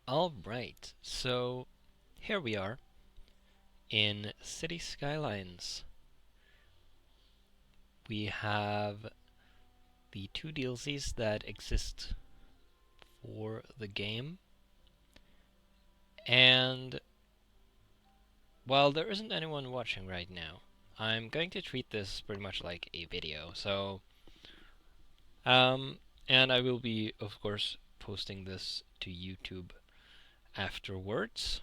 Alright, so here we are in City Skylines. We have the two DLCs that exist for the game, and while there isn't anyone watching right now, I'm going to treat this pretty much like a video. And I will be, of course, posting this to YouTube afterwards,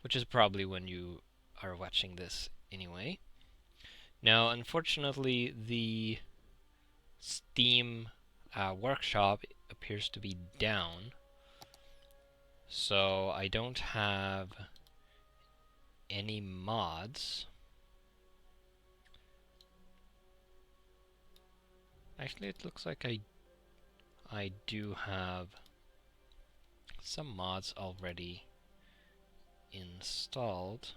which is probably when you are watching this anyway. Now, unfortunately, the Steam workshop appears to be down, so I don't have any mods. Actually, it looks like I do have some mods already installed.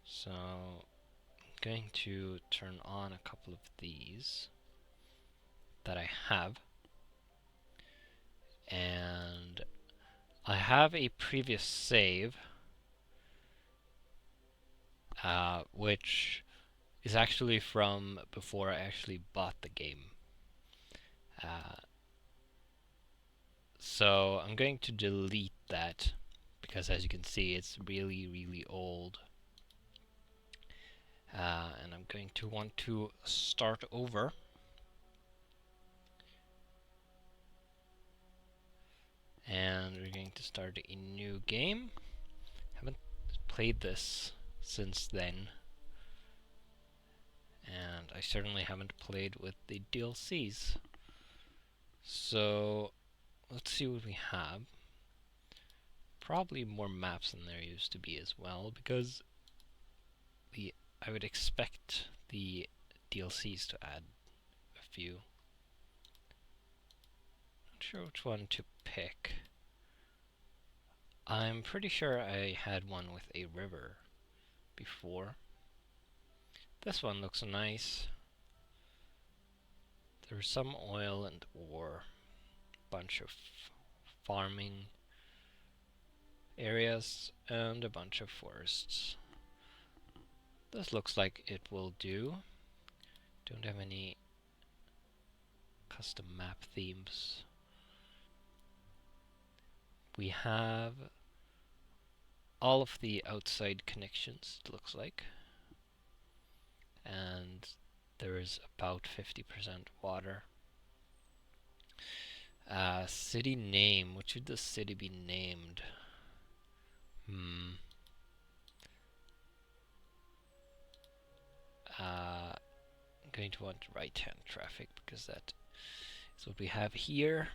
So I'm going to turn on a couple of these that I have. And I have a previous save, which is actually from before I actually bought the game. So I'm going to delete that because, as you can see, it's really, really old. And I'm going to want to start over. And we're going to start a new game. Haven't played this since then. And I certainly haven't played with the DLCs. So let's see what we have. Probably more maps than there used to be as well, because I would expect the DLCs to add a few. Not sure which one to pick. I'm pretty sure I had one with a river before. This one looks nice. There's some oil and ore, bunch of farming areas, and a bunch of forests. This looks like it will do. Don't have any custom map themes. We have all of the outside connections, it looks like. And there is about 50% water. City name. What should the city be named? I'm going to want right-hand traffic because that is what we have here.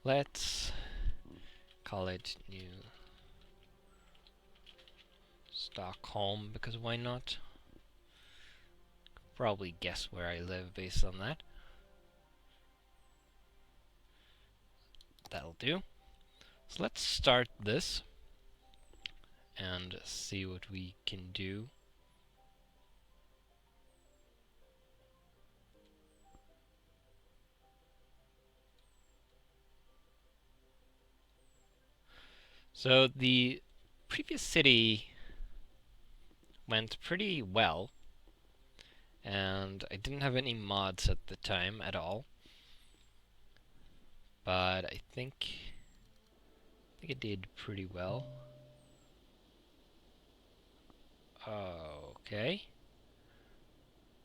Let's call it New Stockholm, because why not? Probably guess where I live based on that. That'll do. So let's start this and see what we can do. So the previous city went pretty well, and I didn't have any mods at the time at all. But I think it did pretty well. Okay.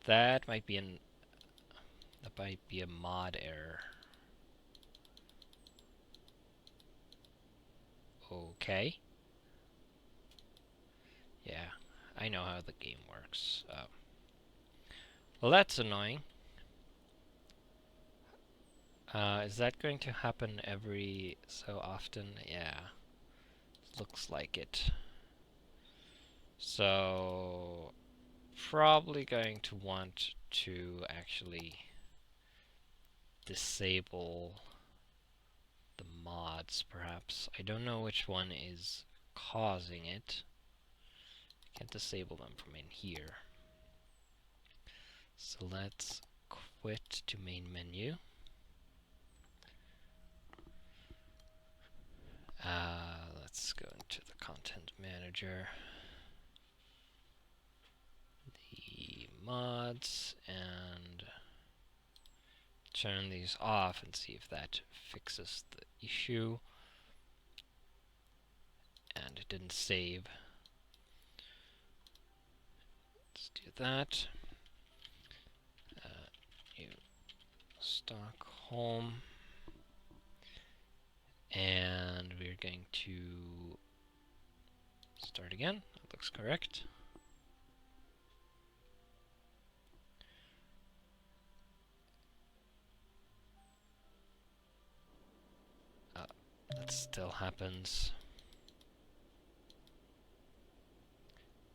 That might be a mod error. Okay. Yeah, I know how the game works. Well, that's annoying. Is that going to happen every so often? Yeah, looks like it. So, probably going to want to actually disable the mods, perhaps. I don't know which one is causing it. I can't disable them from in here. So let's quit to main menu. Let's go into the content manager, the mods, and turn these off and see if that fixes the issue. And it didn't save. Let's do that. New Stockholm. And we're going to start again. That looks correct. That still happens.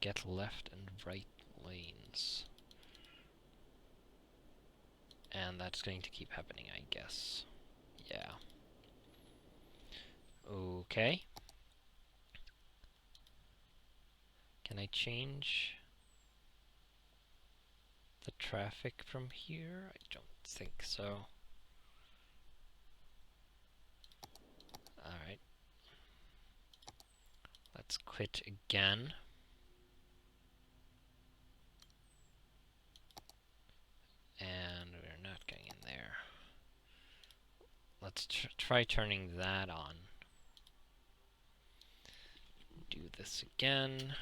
Get left and right lanes. And that's going to keep happening, I guess. Yeah. Okay. Can I change the traffic from here? I don't think so. Alright. Let's quit again. And we're not going in there. Let's try turning that on. Do this again.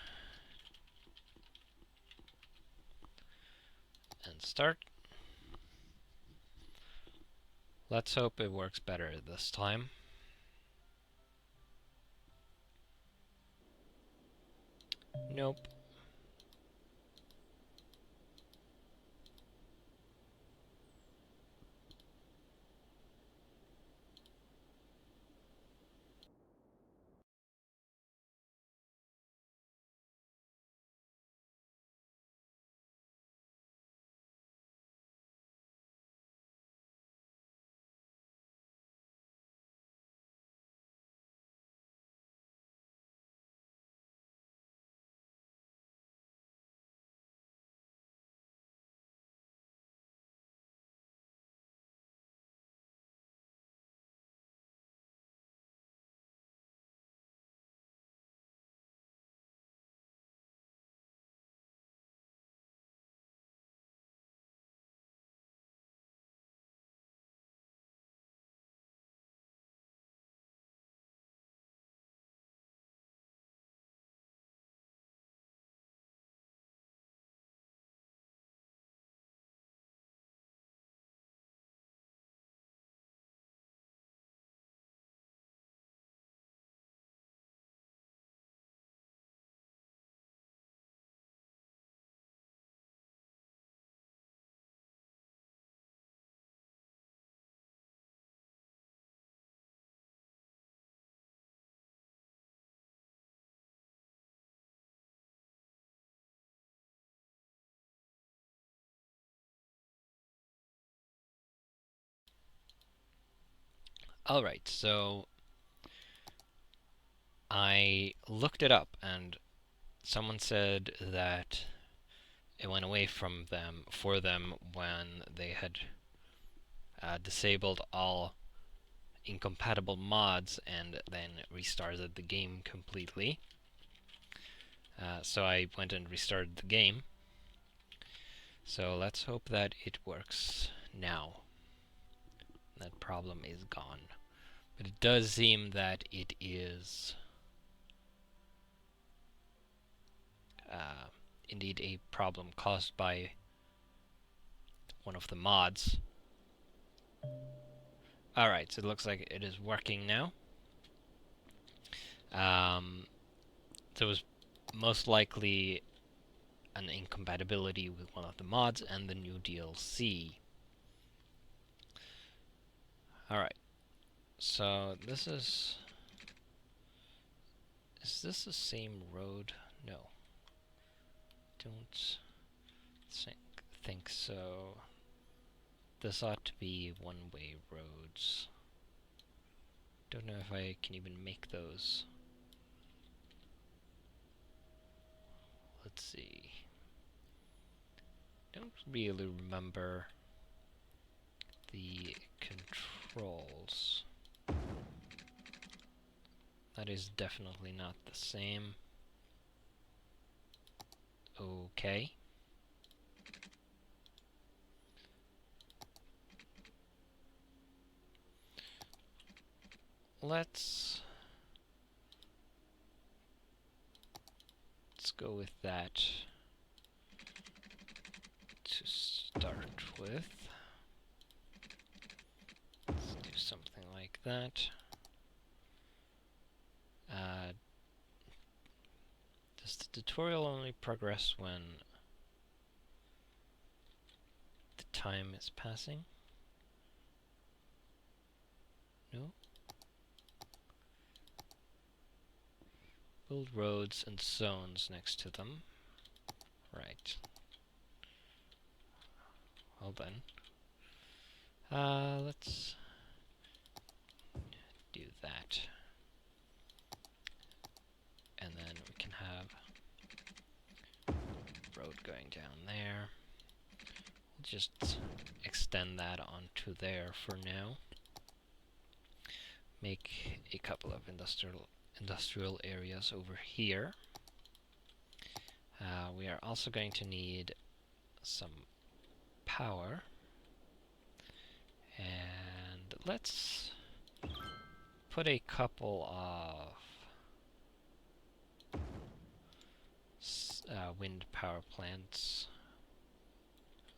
And start. Let's hope it works better this time. Nope. Alright, so I looked it up and someone said that it went away from them for them when they had disabled all incompatible mods and then restarted the game completely. So I went and restarted the game. So let's hope that it works now. That problem is gone. But it does seem that it is indeed a problem caused by one of the mods. Alright, so it looks like it is working now. So it was most likely an incompatibility with one of the mods and the new DLC. Alright, so this is... Is this the same road? No. Don't think so. This ought to be one-way roads. Don't know if I can even make those. Let's see. Don't really remember the controls. That is definitely not the same. Okay. Let's go with that to start with. Let's do something like that. Does the tutorial only progress when the time is passing? No? Build roads and zones next to them. Right. Well then. Let's do that. And then we can have road going down there. We'll just extend that onto there for now. Make a couple of industrial areas over here. We are also going to need some power. And let's put a couple of wind power plants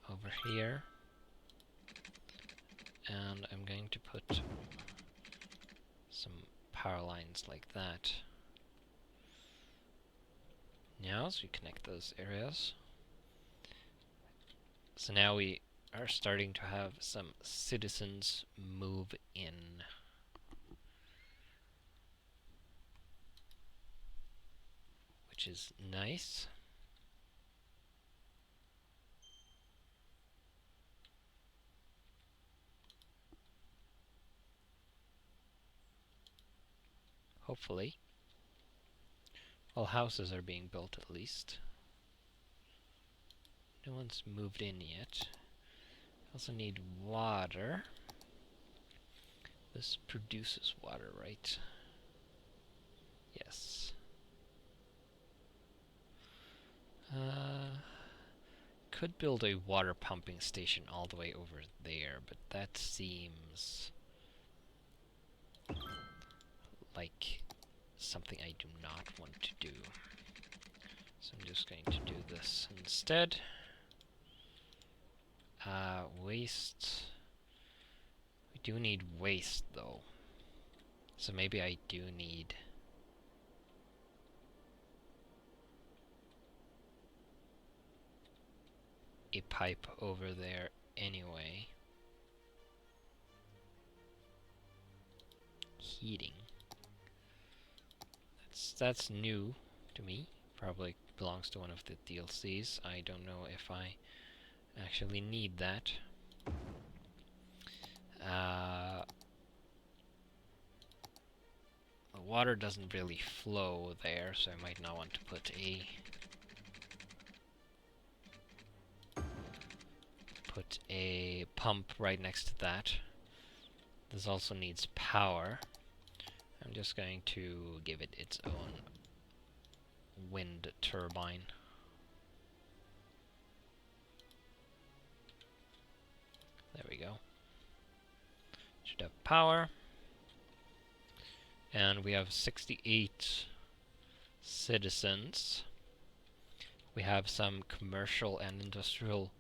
over here. And I'm going to put some power lines like that. Now, as we connect those areas. So now we are starting to have some citizens move in. Which is nice. Hopefully. Well, houses are being built at least. No one's moved in yet. Also need water. This produces water, right? Yes. Could build a water pumping station all the way over there, but that seems like something I do not want to do. So I'm just going to do this instead. Waste. We do need waste, though. So maybe I do need a pipe over there anyway. Heating. That's new to me. Probably belongs to one of the DLCs. I don't know if I actually need that. The water doesn't really flow there, so I might not want to put a pump right next to that. This also needs power. I'm just going to give it its own wind turbine. There we go. Should have power. And we have 68 citizens. We have some commercial and industrial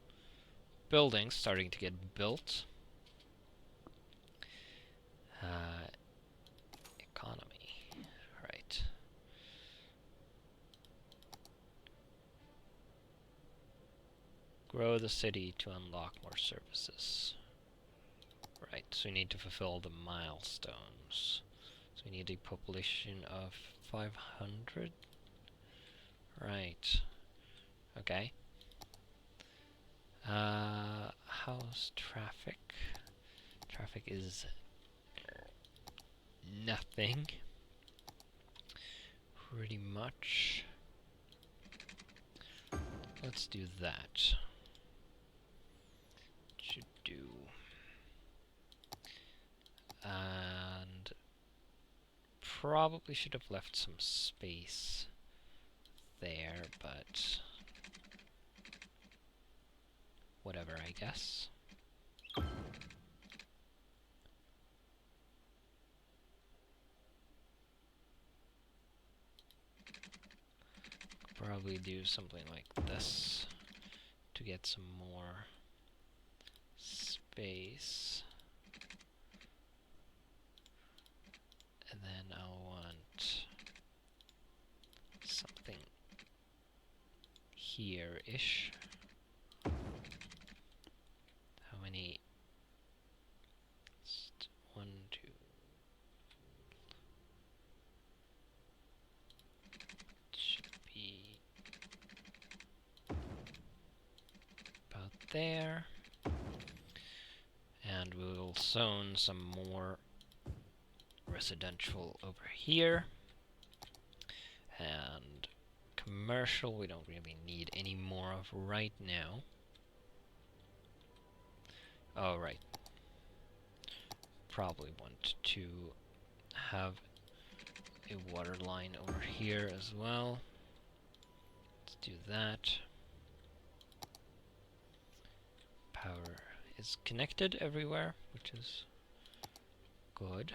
buildings starting to get built. Economy. Right. Grow the city to unlock more services. Right, so we need to fulfill the milestones. So we need a population of 500. Right. Okay. How's traffic? Traffic is nothing. Pretty much. Let's do that. Should do. And probably should have left some space there, but whatever, I guess. Probably do something like this to get some more space. And then I'll want something here-ish. How many? Just 1, 2. Should be about there. And we'll zone some more residential over here. And commercial we don't really need any more of right now. Oh, right. Probably want to have a water line over here as well. Let's do that. Power is connected everywhere, which is good.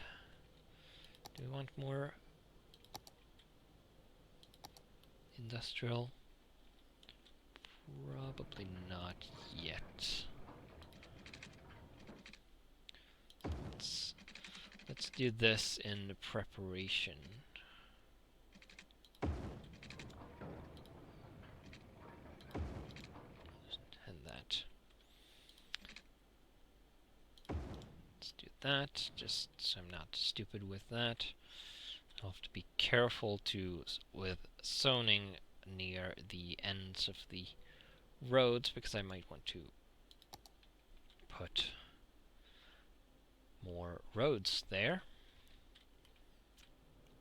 Do we want more industrial? Probably not yet. Let's do this in preparation. And that. Let's do that, just so I'm not stupid with that. I'll have to be careful with zoning near the ends of the roads, because I might want to put more roads there.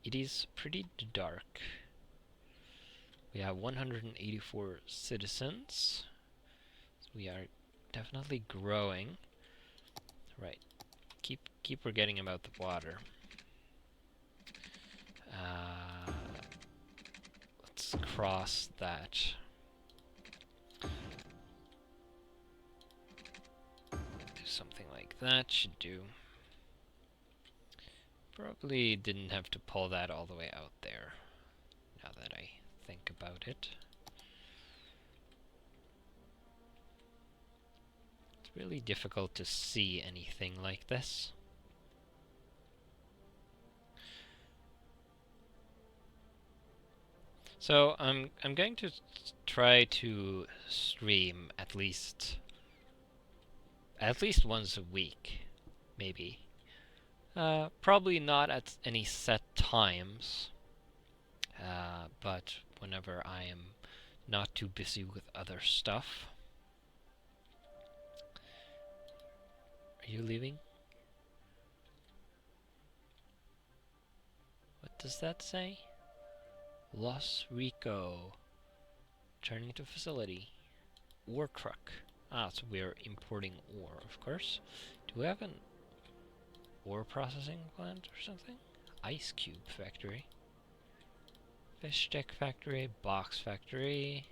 It is pretty dark. We have 184 citizens. So we are definitely growing. Right. Keep forgetting about the water. Let's cross that. Do something like that should do. Probably didn't have to pull that all the way out there, now that I think about it. It's really difficult to see anything like this. So I'm going to try to stream at least once a week, maybe. Probably not at any set times, but whenever I am not too busy with other stuff. Are you leaving? What does that say? Los Rico. Turning to facility. Ore truck. Ah, so we're importing ore, of course. Do we have an ore processing plant or something? Ice cube factory. Fish stick factory. Box factory.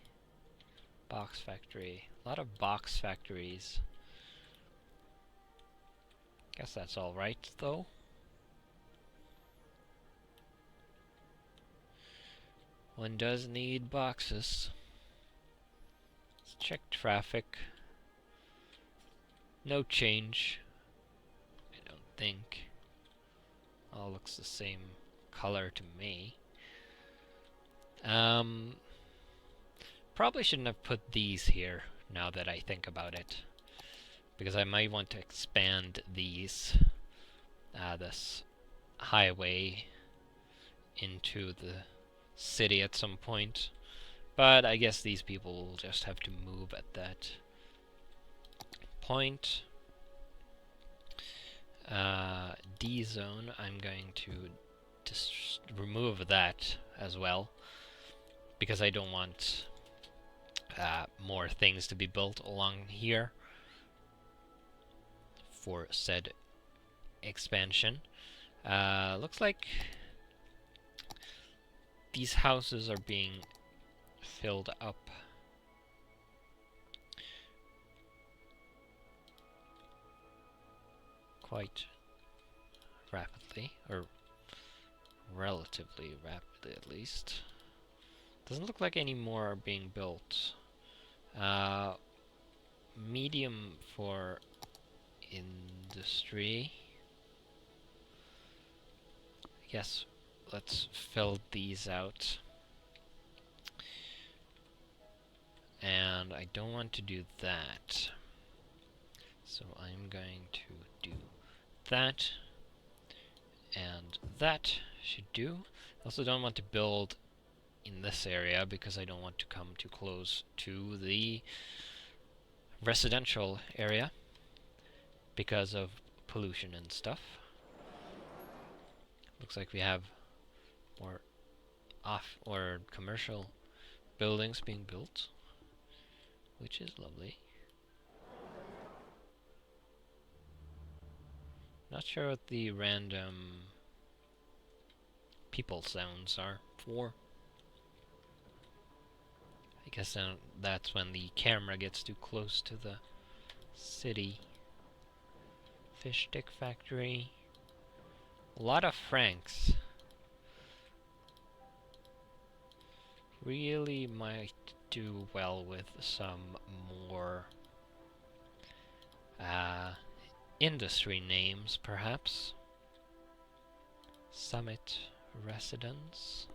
Box factory. A lot of box factories. Guess that's alright, though. One does need boxes. Let's check traffic. No change, I don't think. All looks the same color to me. Probably shouldn't have put these here, now that I think about it. Because I might want to expand these, this highway into the city at some point. But I guess these people will just have to move at that point. D zone, I'm going to just remove that as well, because I don't want more things to be built along here for said expansion. Looks like these houses are being filled up quite rapidly, or relatively rapidly at least. Doesn't look like any more are being built. Medium for industry. I guess let's fill these out. And I don't want to do that. So I'm going to do that. And that should do. I also don't want to build in this area because I don't want to come too close to the residential area because of pollution and stuff. Looks like we have more off or commercial buildings being built, which is lovely. Not sure what the random people sounds are for. I guess that's when the camera gets too close to the city. Fish stick factory. A lot of francs. Really might do well with some more industry names, perhaps. Summit Residence.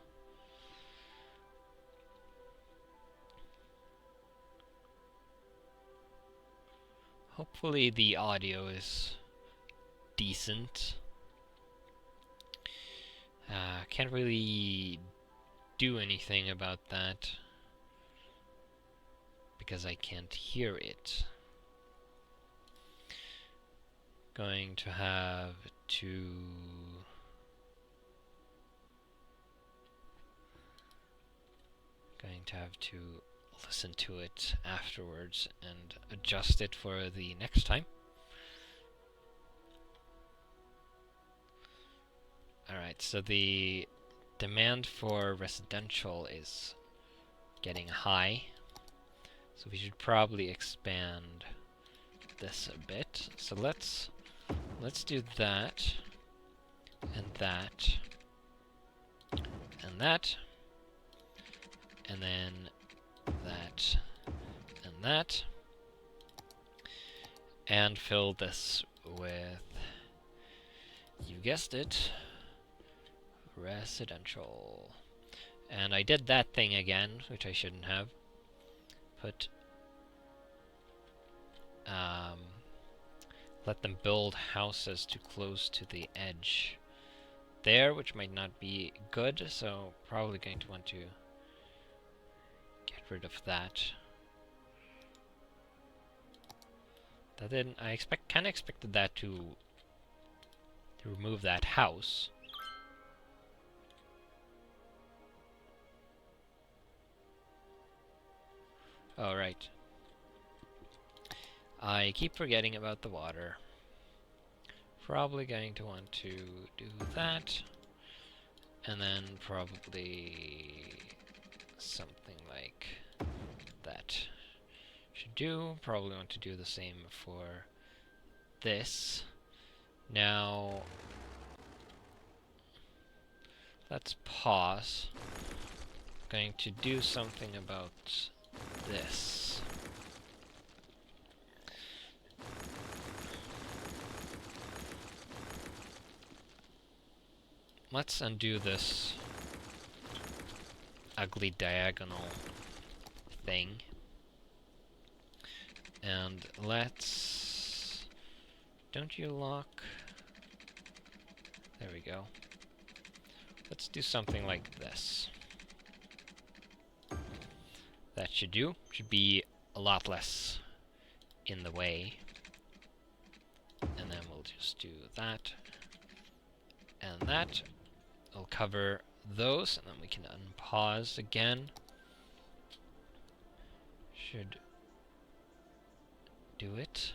Hopefully the audio is decent. Can't really do anything about that because I can't hear it. Going to have to listen to it afterwards and adjust it for the next time. Alright, so the demand for residential is getting high, so we should probably expand this a bit. So let's do that, and that, and that, and then that, and that, and fill this with, you guessed it, residential. And I did that thing again, which I shouldn't have. Put let them build houses too close to the edge there, which might not be good, so probably going to want to get rid of that. That didn't, I kinda expected that to remove that house. Oh, right. I keep forgetting about the water. Probably going to want to do that. And then probably something like that should do. Probably want to do the same for this. Now, let's pause. I'm going to do something about this. Let's undo this ugly diagonal thing. And let's... Don't you lock? There we go. Let's do something like this. That should do. Should be a lot less in the way. And then we'll just do that. And that. I'll cover those, and then we can unpause again. Should do it.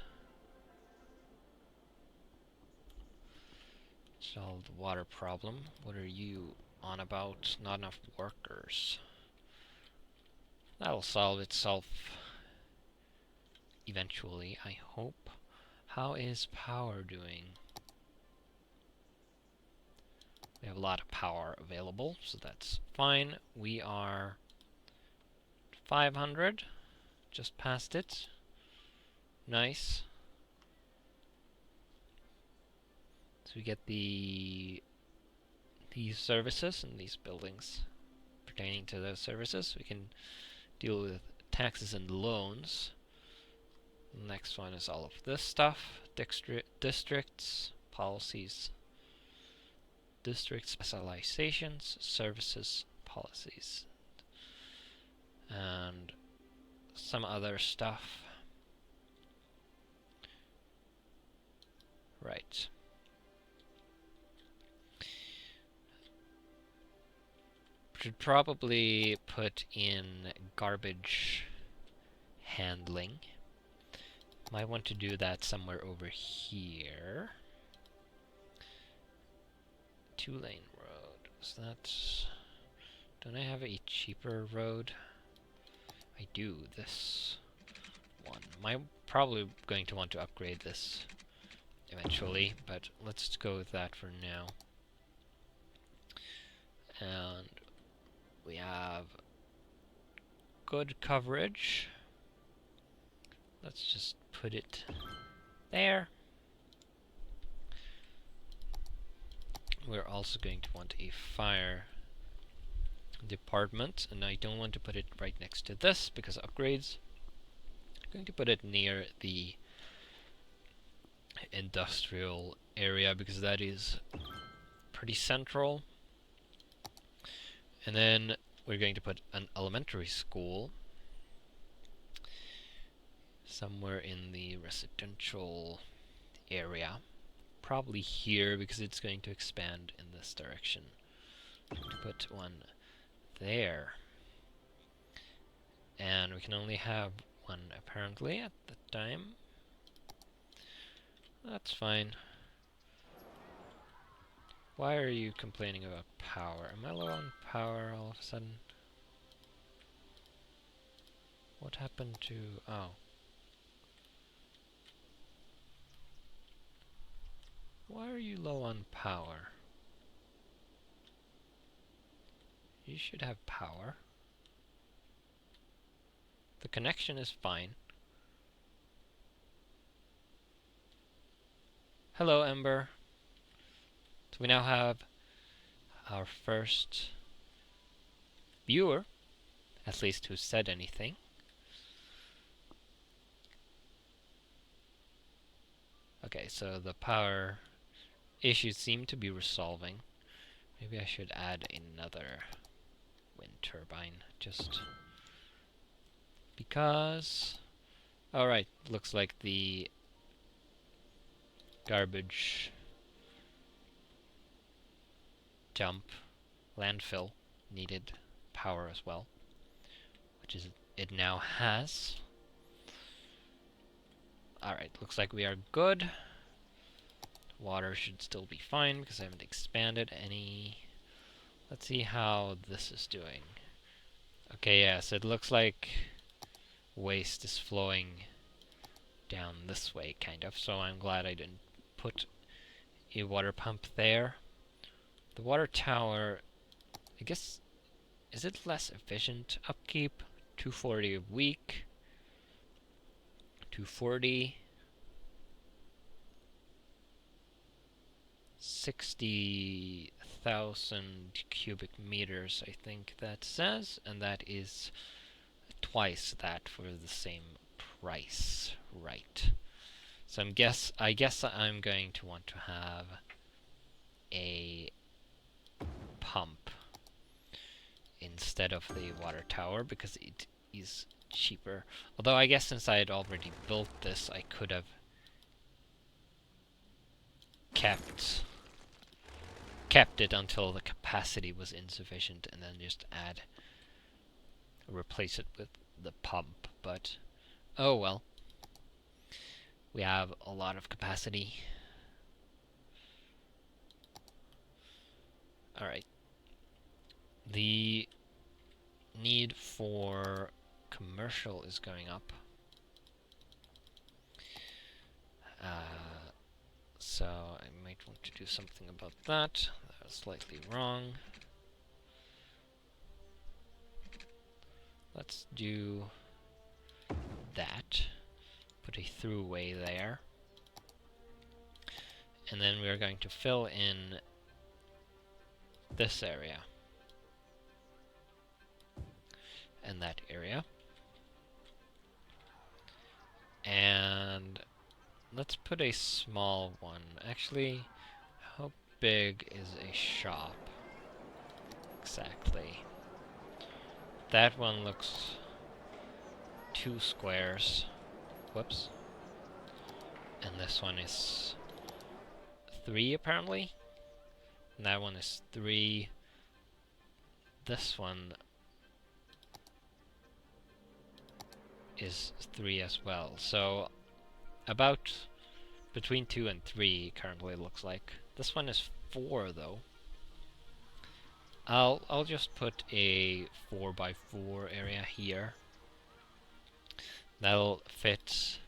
Solve the water problem. What are you on about not enough workers. That'll solve itself eventually, I hope. How is power doing? We have a lot of power available, so that's fine. We are 500, just past it. Nice. So we get these services and these buildings pertaining to those services. We can deal with taxes and loans. The next one is all of this stuff. Districts, policies, district specializations, services, policies, and some other stuff. Right. Should probably put in garbage handling. Might want to do that somewhere over here. 2-lane road. So that's... Don't I have a cheaper road? I do. This one. I'm probably going to want to upgrade this eventually, but let's go with that for now. And we have good coverage. Let's just put it there. We're also going to want a fire department, and I don't want to put it right next to this because upgrades. I'm going to put it near the industrial area because that is pretty central. And then we're going to put an elementary school somewhere in the residential area. Probably here because it's going to expand in this direction. To put one there. And we can only have one apparently at the time. That's fine. Why are you complaining about power? Am I low on power all of a sudden? What happened to... oh. Why are you low on power? You should have power. The connection is fine. Hello, Ember. So we now have our first viewer, at least who said anything. Okay, so the power issues seem to be resolving. Maybe I should add another wind turbine, just because... Alright, looks like the garbage dump landfill needed power as well, which is it now has. Alright, looks like we are good. Water should still be fine because I haven't expanded any. Let's see how this is doing. Okay, yes, it looks like waste is flowing down this way, kind of, so I'm glad I didn't put a water pump there. The water tower, I guess, is it less efficient? Upkeep, 240 a week. 240. 60,000 cubic meters, I think that says, and that is twice that for the same price, right? So I guess I'm going to want to have a pump instead of the water tower because it is cheaper. Although I guess since I had already built this, I could have kept it until the capacity was insufficient and then just replace it with the pump, but oh well. We have a lot of capacity. Alright. The need for commercial is going up. So I might want to do something about that. That was slightly wrong. Let's do that. Put a throughway there. And then we're going to fill in this area. And that area. And let's put a small one. Actually, how big is a shop? Exactly. That one looks 2 squares. Whoops. And this one is 3 apparently. And that one is 3. This one is 3 as well. So about between 2 and 3 currently looks like. This one is 4 though. I'll just put a 4x4 area here. That'll fit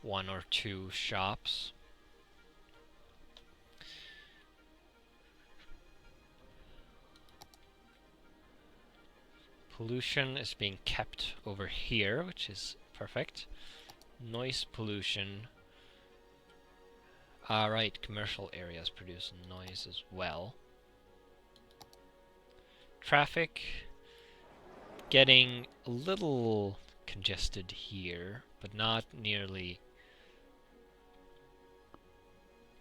1 or 2 shops. Pollution is being kept over here, which is perfect. Noise pollution. Right, commercial areas produce noise as well. Traffic getting a little congested here, but not nearly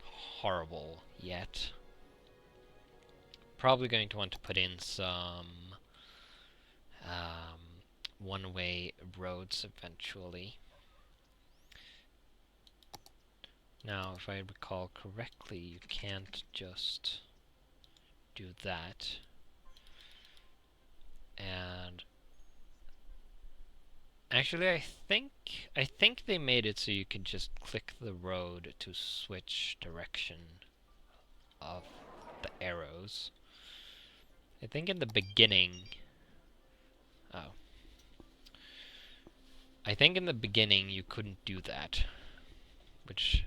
horrible yet. Probably going to want to put in some one-way roads eventually. Now, if I recall correctly, you can't just do that. And actually, I think they made it so you could just click the road to switch direction of the arrows. I think in the beginning... Oh. I think in the beginning you couldn't do that, which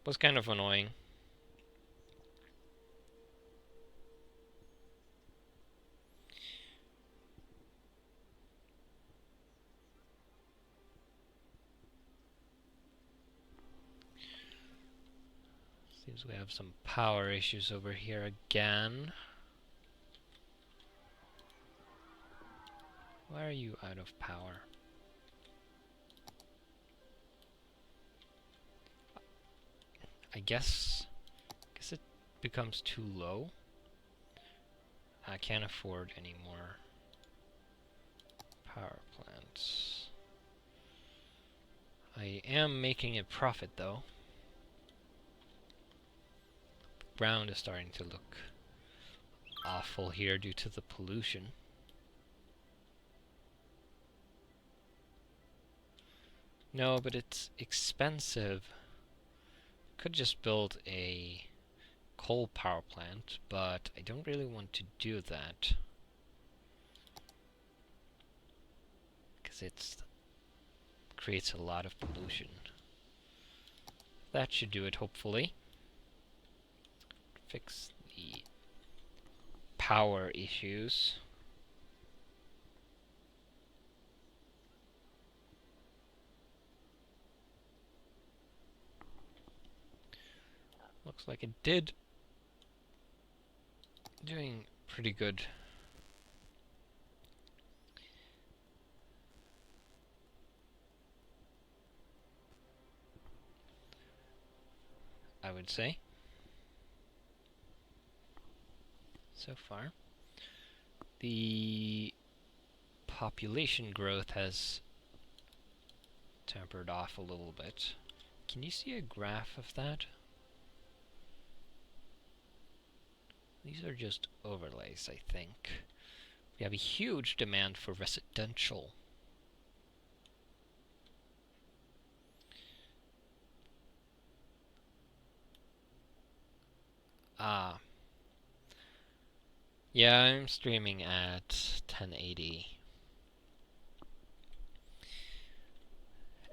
was kind of annoying. Seems we have some power issues over here again. Why are you out of power? I guess it becomes too low. I can't afford any more power plants. I am making a profit though. The ground is starting to look awful here due to the pollution. No, but it's expensive. Could just build a coal power plant, but I don't really want to do that. Because it creates a lot of pollution. That should do it, hopefully. Fix the power issues. Looks like it did. Doing pretty good. I would say. So far. The population growth has tempered off a little bit. Can you see a graph of that? These are just overlays, I think. We have a huge demand for residential. Yeah, I'm streaming at 1080.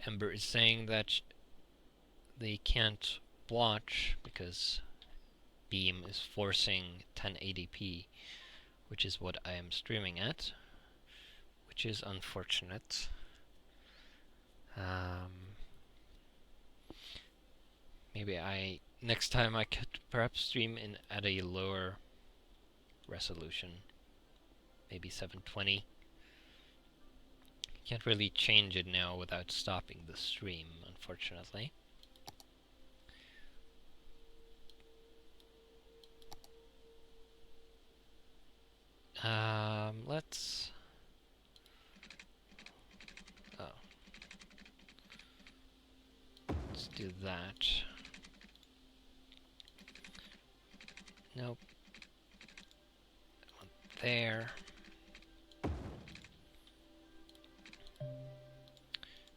Ember is saying that they can't watch because Beam is forcing 1080p, which is what I am streaming at, which is unfortunate. Maybe next time I could perhaps stream in at a lower resolution, maybe 720. Can't really change it now without stopping the stream, unfortunately. Let's... Oh. Let's do that. Nope. One there.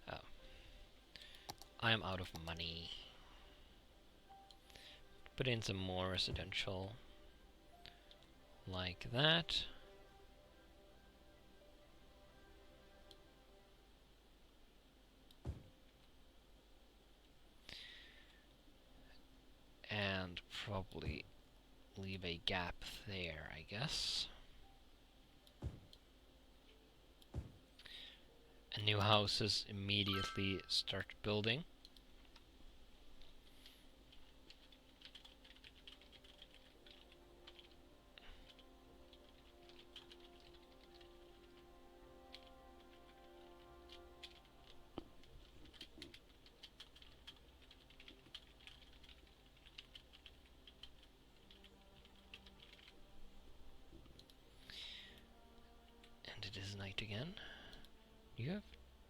Oh. I'm out of money. Put in some more residential. Like that. And probably leave a gap there, I guess. And new houses immediately start building. And it is night again. You have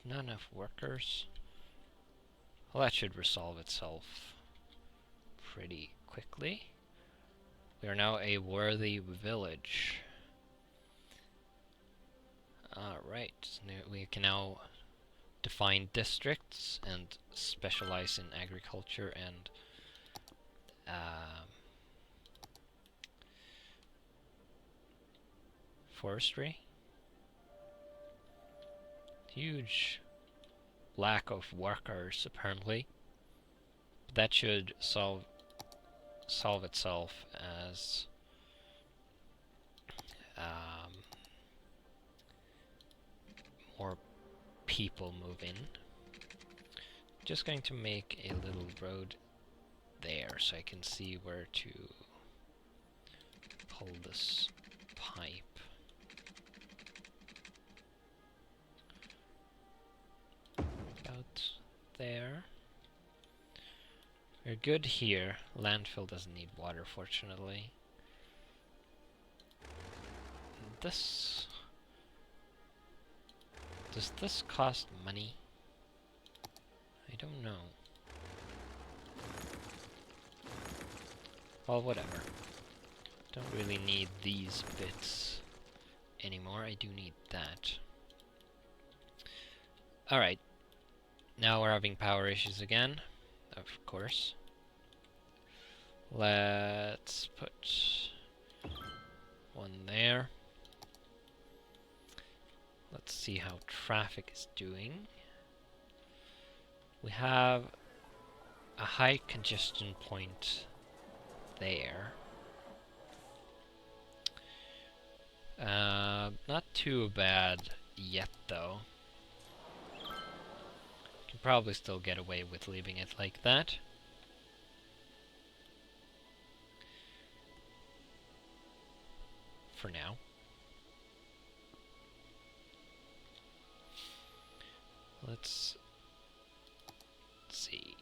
not enough workers. Well, that should resolve itself pretty quickly. We are now a worthy village. Alright, we can now define districts and specialize in agriculture and forestry. Huge lack of workers, apparently. But that should solve itself as more people move in. Just going to make a little road there so I can see where to pull this pipe. About there. We're good here. Landfill doesn't need water, fortunately. This... Does this cost money? I don't know. Well, whatever. Don't really need these bits anymore. I do need that. Alright. Now we're having power issues again. Of course. Let's put one there. Let's see how traffic is doing. We have a high congestion point there. Not too bad yet, though. Can probably still get away with leaving it like that. For now. Let's see.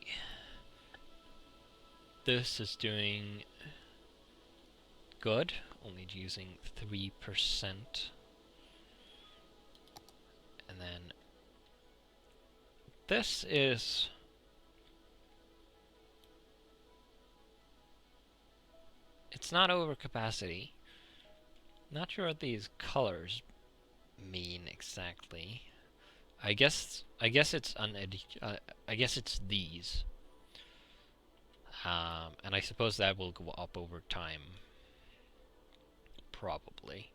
This is doing good, only using 3%. And then this is it's not over capacity. Not sure what these colors mean exactly. I guess it's I guess it's these. And I suppose that will go up over time. probably.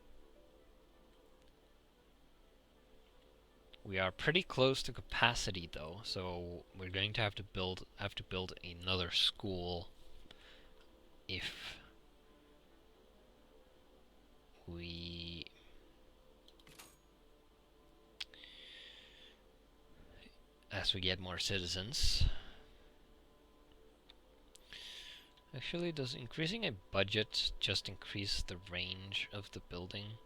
We are pretty close to capacity though, so we're going to have to build another school if we as we get more citizens. Actually, does increasing a budget just increase the range of the building?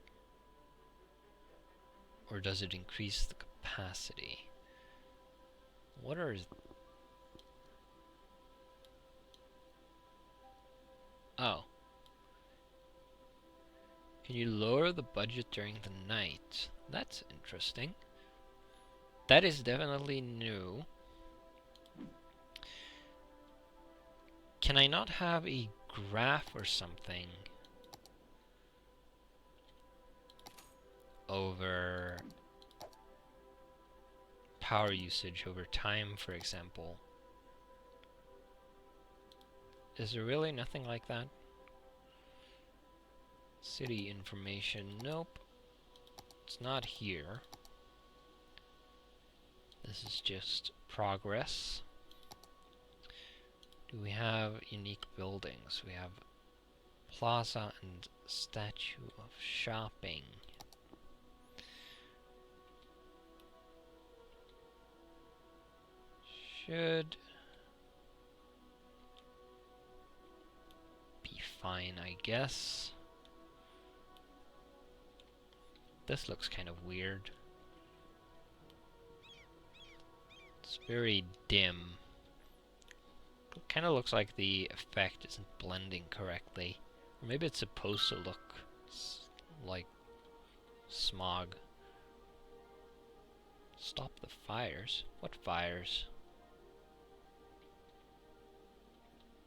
Or does it increase the capacity? What are... Oh. Can you lower the budget during the night? That's interesting. That is definitely new. Can I not have a graph or something over power usage over time, for example? Is there really nothing like that? City information, nope. It's not here. This is just progress. Do we have unique buildings? We have plaza and statue of shopping. Should be fine, I guess. This looks kind of weird. It's very dim. It kind of looks like the effect isn't blending correctly. Or maybe it's supposed to look like smog. Stop the fires? What fires?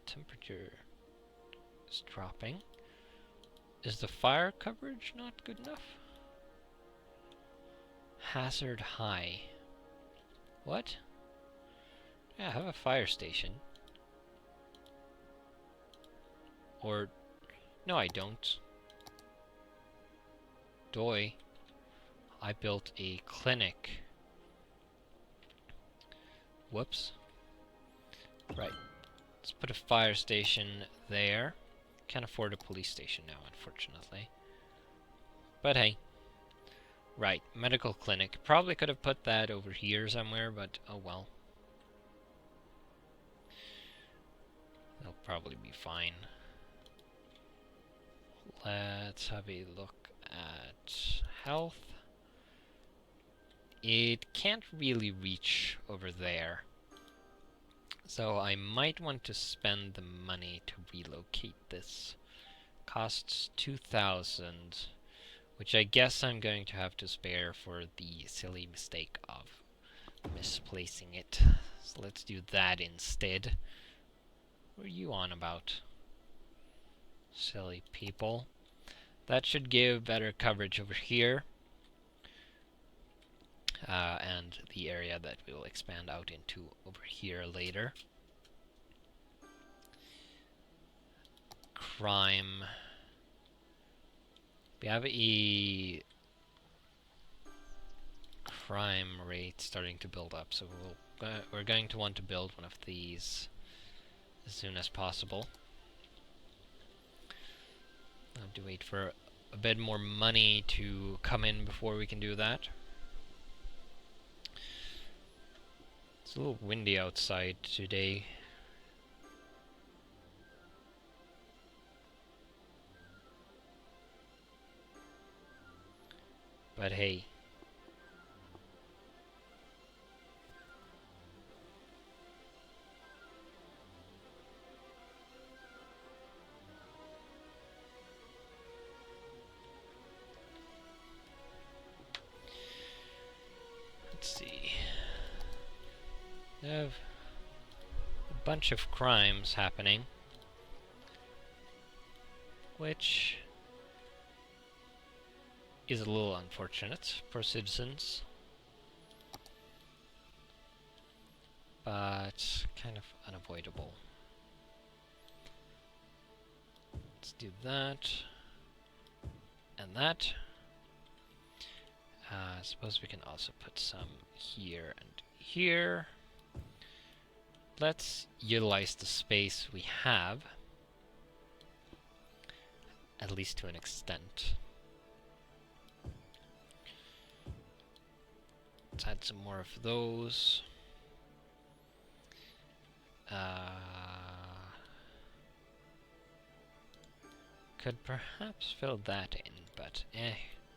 Temperature is dropping. Is the fire coverage not good enough? Hazard high. What? Yeah, I have a fire station. Or... no, I don't. Doi. I built a clinic. Whoops. Right. Let's put a fire station there. Can't afford a police station now, unfortunately. But hey. Right, medical clinic. Probably could have put that over here somewhere, but oh well. They'll probably be fine. Let's have a look at health. It can't really reach over there. So I might want to spend the money to relocate this. Costs 2,000, which I guess I'm going to have to spare for the silly mistake of misplacing it. So let's do that instead. What are you on about? Silly people. That should give better coverage over here. And the area that we will expand out into over here later. Crime. We have a crime rate starting to build up, so we're going to want to build one of these as soon as possible. I have to wait for a bit more money to come in before we can do that. It's a little windy outside today. But hey. Let's see. We have a bunch of crimes happening, which is a little unfortunate for citizens, but kind of unavoidable. Let's do that. and that. I suppose we can also put some here and here. Let's utilize the space we have, at least to an extent. Let's add some more of those. Could perhaps fill that in, but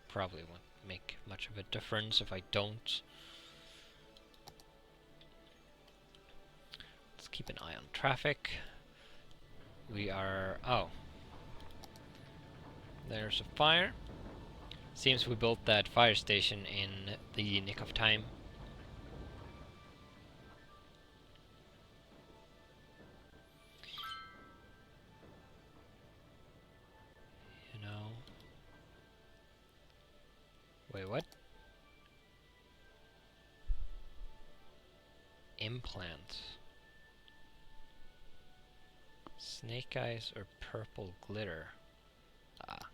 probably won't make much of a difference if I don't. Let's keep an eye on traffic. We are... oh. There's a fire. Seems we built that fire station in the nick of time. You know... wait, what? Implants. Snake eyes or purple glitter? Ah.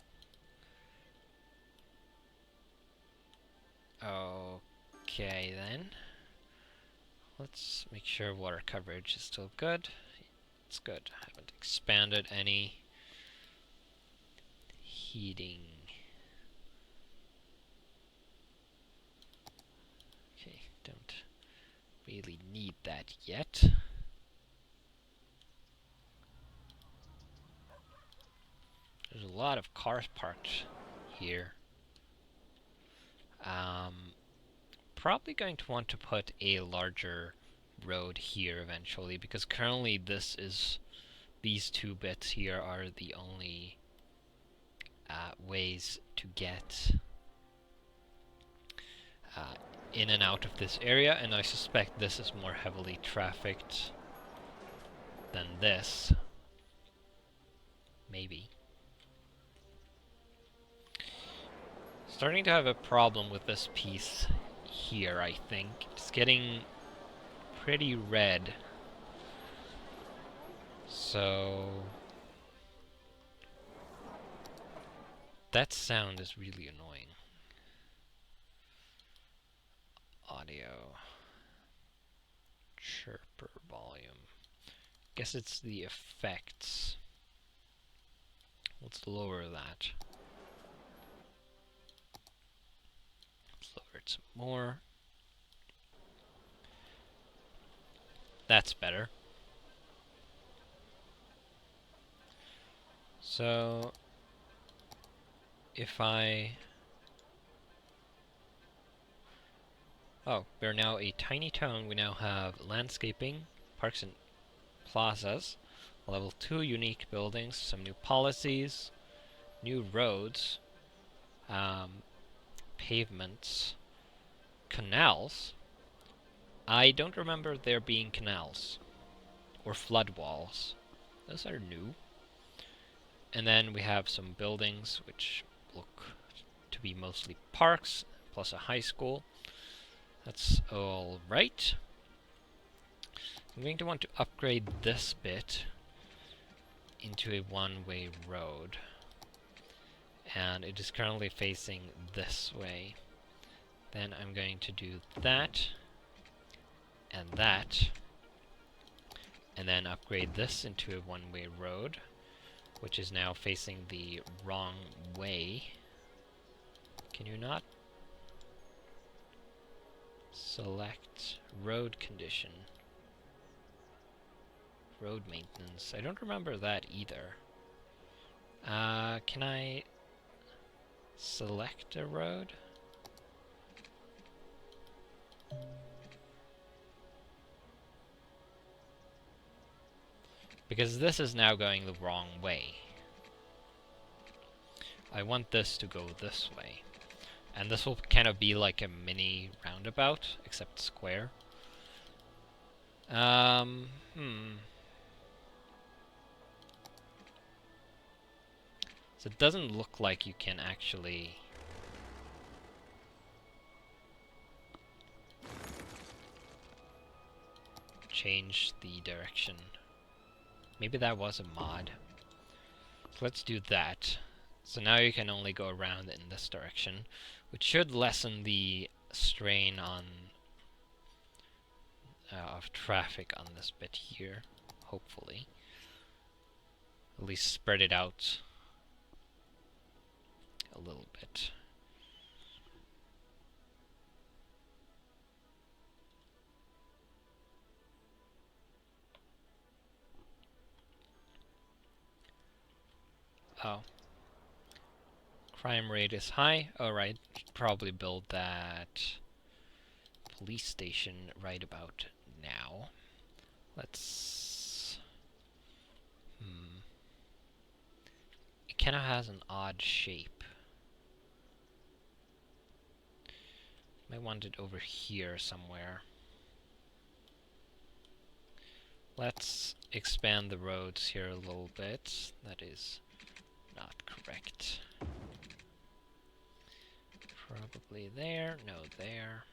Okay then. Let's make sure water coverage is still good. It's good. I haven't expanded any heating. Okay, don't really need that yet. There's a lot of cars parked here. Probably going to want to put a larger road here eventually, because currently these two bits here are the only ways to get in and out of this area, and I suspect this is more heavily trafficked than this. Maybe. Starting to have a problem with this piece here, I think. It's getting pretty red. So... that sound is really annoying. Audio. Chirper volume. Guess it's the effects. Let's lower that. Lower it some more. That's better. So if I... oh, we're now a tiny town. We now have landscaping, parks and plazas, level 2 unique buildings, some new policies, new roads, pavements, canals. I don't remember there being canals or flood walls. Those are new. And then we have some buildings which look to be mostly parks, plus a high school. That's all right. I'm going to want to upgrade this bit into a one-way road. And it is currently facing this way. Then I'm going to do that, and that, and then upgrade this into a one-way road, which is now facing the wrong way. Can you not? Select road condition. Road maintenance. I don't remember that either. Can I select a road? Because this is now going the wrong way. I want this to go this way. And this will kind of be like a mini roundabout, except square. So it doesn't look like you can actually... change the direction. Maybe that was a mod. So let's do that. So now you can only go around in this direction, which should lessen the strain on of traffic on this bit here, hopefully. At least spread it out a little bit. Oh. Crime rate is high. Alright, should probably build that police station right about now. Let's... It kind of has an odd shape. Might want it over here somewhere. Let's expand the roads here a little bit. That is not correct. Probably there. No, there.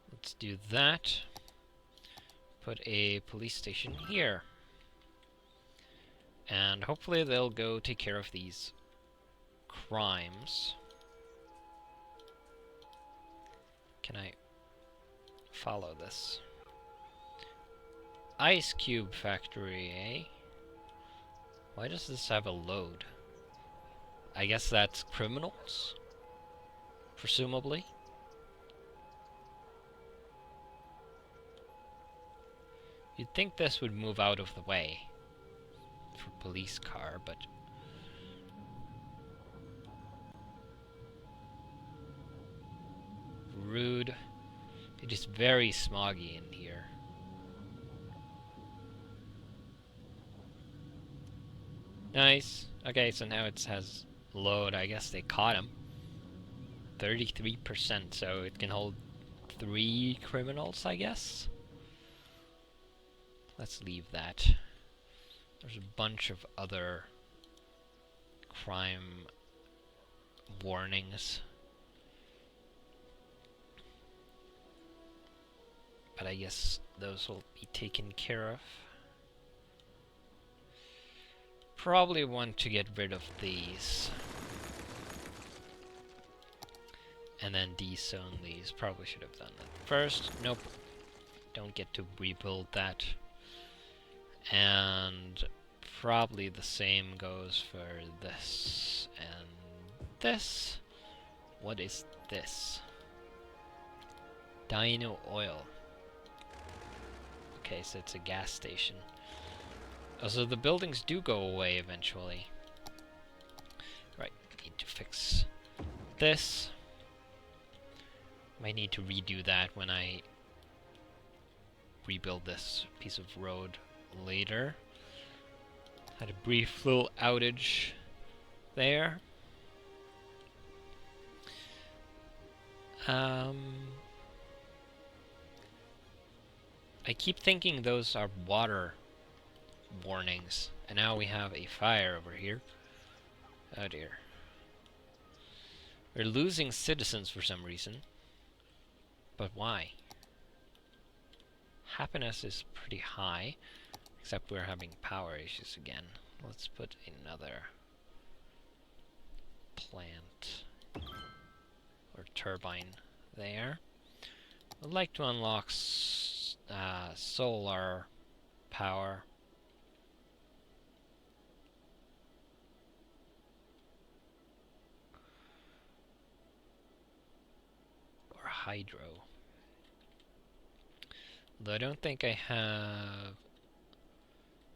Let's do that. Put a police station here. And hopefully they'll go take care of these crimes. Can I follow this? Ice Cube Factory, eh? Why does this have a load? I guess that's criminals? Presumably? You'd think this would move out of the way for police car, but... Rude. It is very smoggy in here. Nice. Okay, so now it has load. I guess they caught him. 33%, so it can hold 3 criminals, I guess. Let's leave that. There's a bunch of other crime warnings. But I guess those will be taken care of. Probably want to get rid of these. And then dezone these. Probably should have done that first. Nope. Don't get to rebuild that. And probably the same goes for this and this. What is this? Dino oil. Okay, so it's a gas station. Oh, so the buildings do go away eventually. Right, need to fix this. Might need to redo that when I rebuild this piece of road later. Had a brief little outage there. I keep thinking those are water warnings, and now we have a fire over here. Oh dear. We're losing citizens for some reason. But why? Happiness is pretty high, except we're having power issues again. Let's put another plant or turbine there. I'd like to unlock solar power. Or hydro. Though I don't think I have...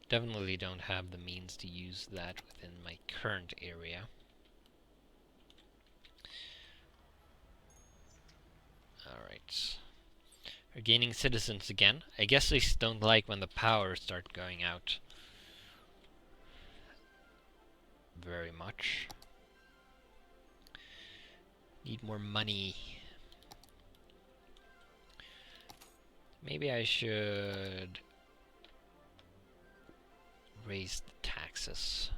Definitely don't have the means to use that within my current area. Alright. We're gaining citizens again. I guess they don't like when the power starts going out. Very much. Need more money. Maybe I should raise the taxes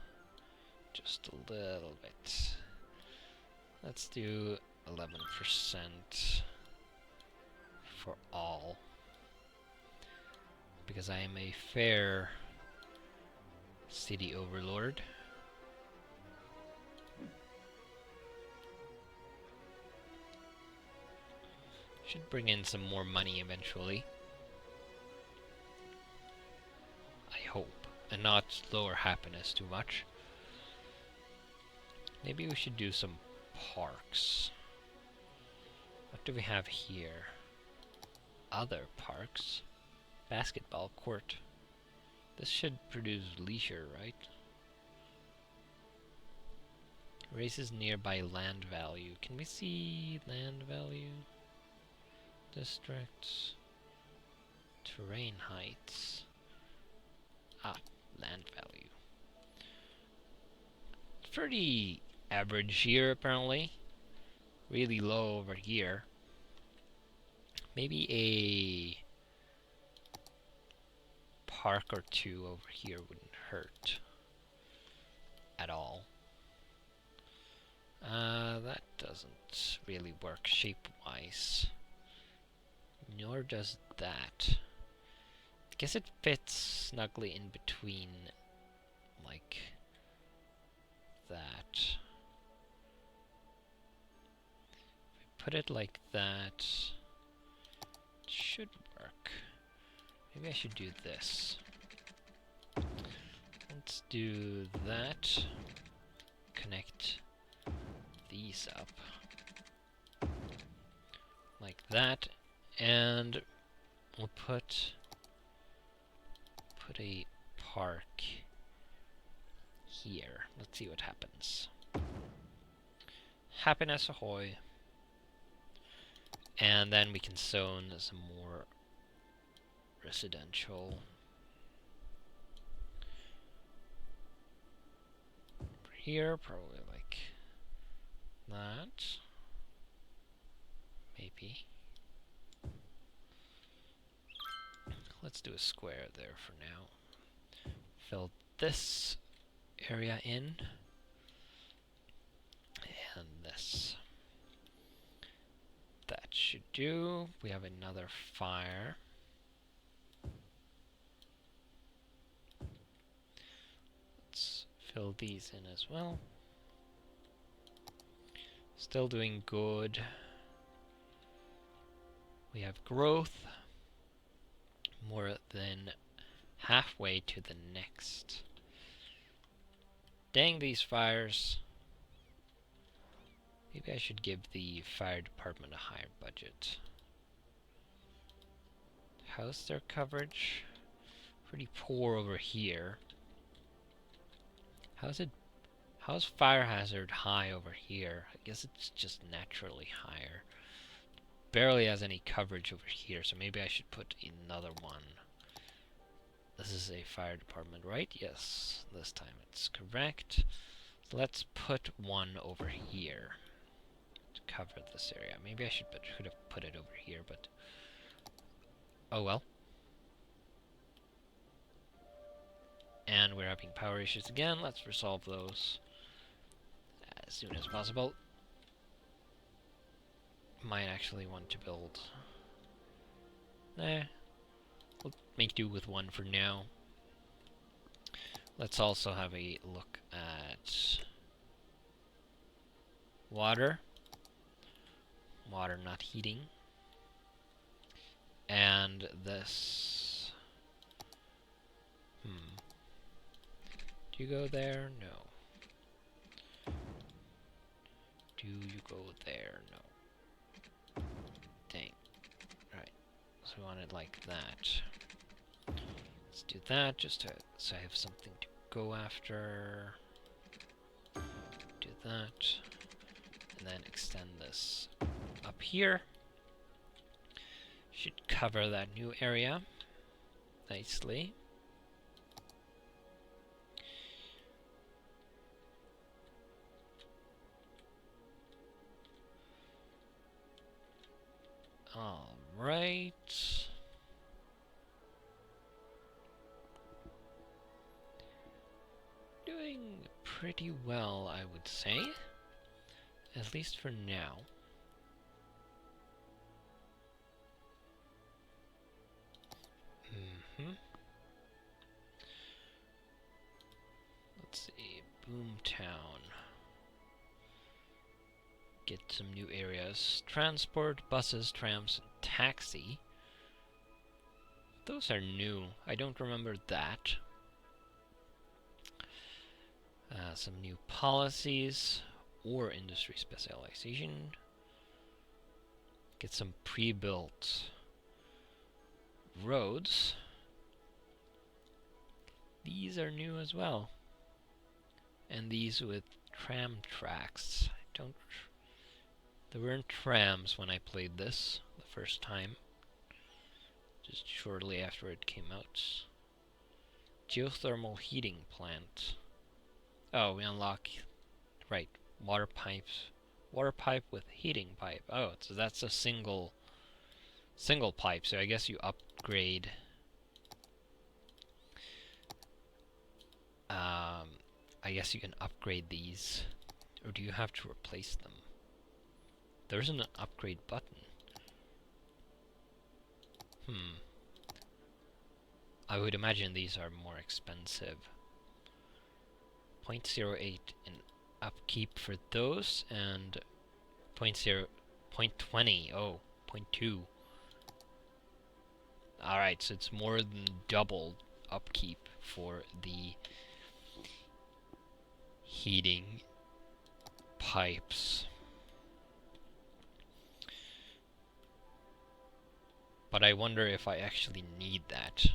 just a little bit. Let's do 11% for all, because I am a fair city overlord. Should bring in some more money eventually. I hope. And not lower happiness too much. Maybe we should do some parks. What do we have here? Other parks. Basketball court. This should produce leisure, right? Raises nearby land value. Can we see land value? Districts. Terrain heights. Ah, land value. It's pretty average here, apparently. Really low over here. Maybe a park or two over here wouldn't hurt at all. That doesn't really work shape-wise. Nor does that. I guess it fits snugly in between, like that. If I put it like that, it should work. Maybe I should do this. Let's do that. Connect these up. Like that. And we'll put a park here. Let's see what happens. Happiness ahoy. And then we can zone some more residential. Over here, probably like that. Maybe. Let's do a square there for now. Fill this area in. And this. That should do. We have another fire. Let's fill these in as well. Still doing good. We have growth. More than halfway to the next. Dang these fires. Maybe I should give the fire department a higher budget. How's their coverage? Pretty poor over here. How's fire hazard high over here? I guess it's just naturally higher. Barely has any coverage over here, so maybe I should put another one. This is a fire department, right? Yes, this time it's correct. So let's put one over here to cover this area. Maybe I should have put it over here, but oh well. And we're having power issues again. Let's resolve those as soon as possible. Might actually want to build. We'll make do with one for now. Let's also have a look at water. Water not heating. And this. Do you go there? No. Do you go there? No. Dang. Right. So we want it like that. Let's do that just so I have something to go after. Do that. And then extend this up here. Should cover that new area nicely. Alright. Doing pretty well, I would say. At least for now. Let's see. Boomtown. get some new areas. Transport, buses, trams, taxi. Those are new. I don't remember that. Some new policies or industry specialization. Get some pre-built roads. These are new as well. And these with tram tracks. There weren't trams when I played this the first time. Just shortly after it came out. Geothermal heating plant. Oh, we unlock, right, water pipes. Water pipe with heating pipe. Oh, so that's a single pipe, so I guess you upgrade I guess you can upgrade these, or do you have to replace them? There isn't an upgrade button. I would imagine these are more expensive. 0.08 in upkeep for those, and 0.20, oh, 0.2. Alright, so it's more than double upkeep for the heating pipes. But I wonder if I actually need that.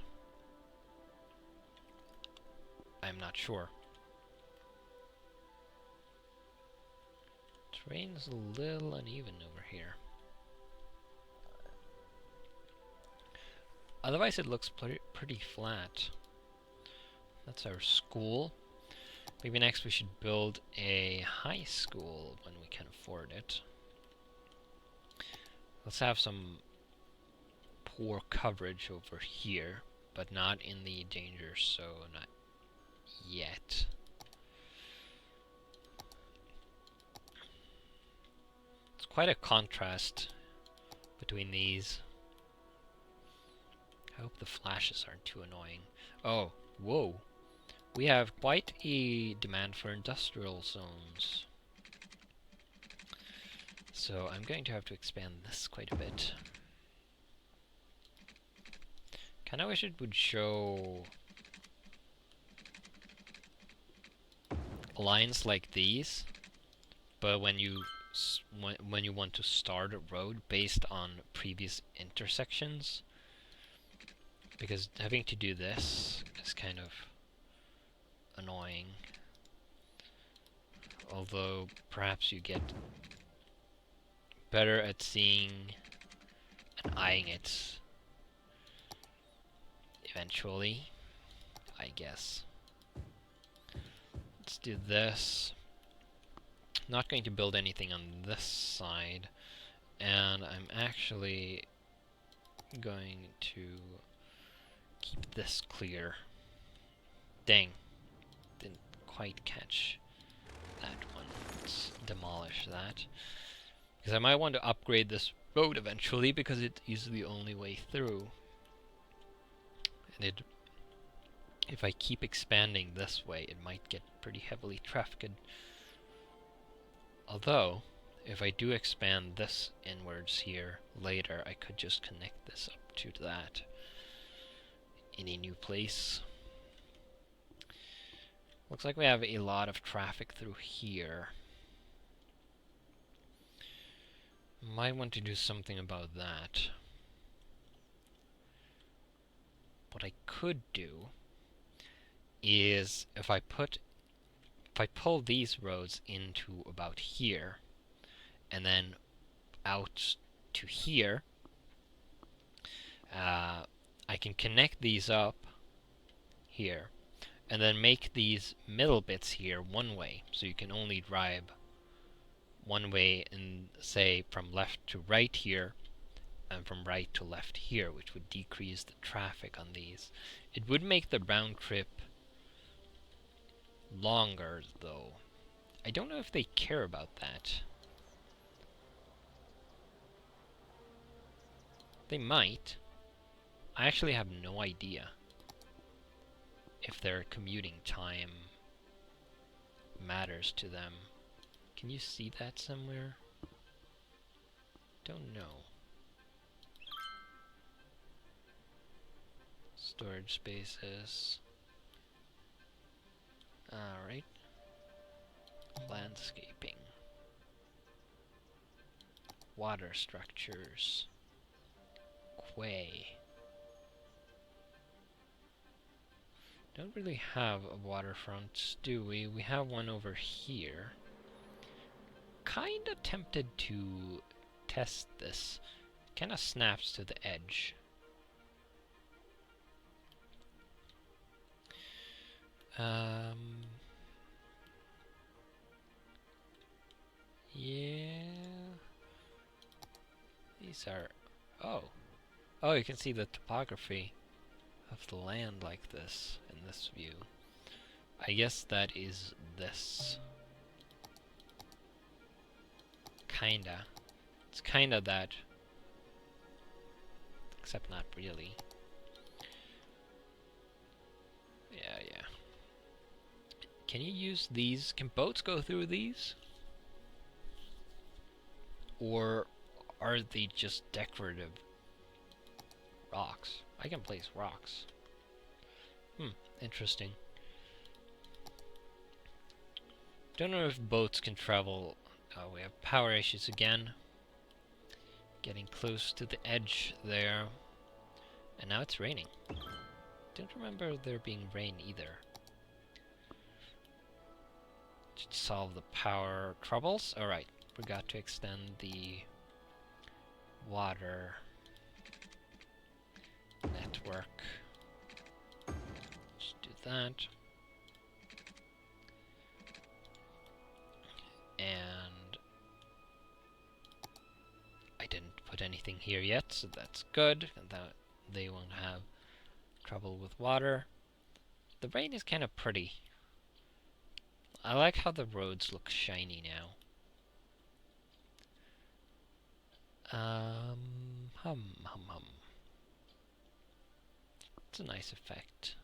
I'm not sure. Terrain's a little uneven over here. Otherwise it looks pretty flat. That's our school. Maybe next we should build a high school when we can afford it. Let's have some poor coverage over here, but not in the danger zone, not yet. It's quite a contrast between these. I hope the flashes aren't too annoying. Oh, whoa. We have quite a demand for industrial zones. So I'm going to have to expand this quite a bit. Kinda wish it would show lines like these, but when you want to start a road based on previous intersections, because having to do this is kind of annoying. Although perhaps you get better at seeing and eyeing it eventually, I guess. Let's do this. Not going to build anything on this side, and I'm actually going to keep this clear. Dang, didn't quite catch that one. Let's demolish that, because I might want to upgrade this road eventually, because it is the only way through. And if I keep expanding this way, it might get pretty heavily trafficked. Although, if I do expand this inwards here later, I could just connect this up to that in a new place. Looks like we have a lot of traffic through here. Might want to do something about that. What I could do is if I pull these roads into about here and then out to here, I can connect these up here and then make these middle bits here one way, so you can only drive one way, and say from left to right here and from right to left here, which would decrease the traffic on these. It would make the round trip longer, though. I don't know if they care about that. They might. I actually have no idea if their commuting time matters to them. Can you see that somewhere? Don't know. Storage spaces. Alright. Landscaping. Water structures. Quay. Don't really have a waterfront, do we? We have one over here. Kinda tempted to test this. Kinda snaps to the edge. Yeah. These are... Oh. Oh, you can see the topography of the land like this in this view. I guess that is this. Kinda. It's kinda that. Except not really. Yeah. Can you use these? Can boats go through these? Or are they just decorative rocks? I can place rocks. Interesting. Don't know if boats can travel. Oh, we have power issues again. Getting close to the edge there. And now it's raining. Don't remember there being rain either. Should solve the power troubles. Alright, we got to extend the water network. Let's do that. And I didn't put anything here yet, so that's good. And that they won't have trouble with water. The rain is kind of pretty. I like how the roads look shiny now. Hum. It's a nice effect.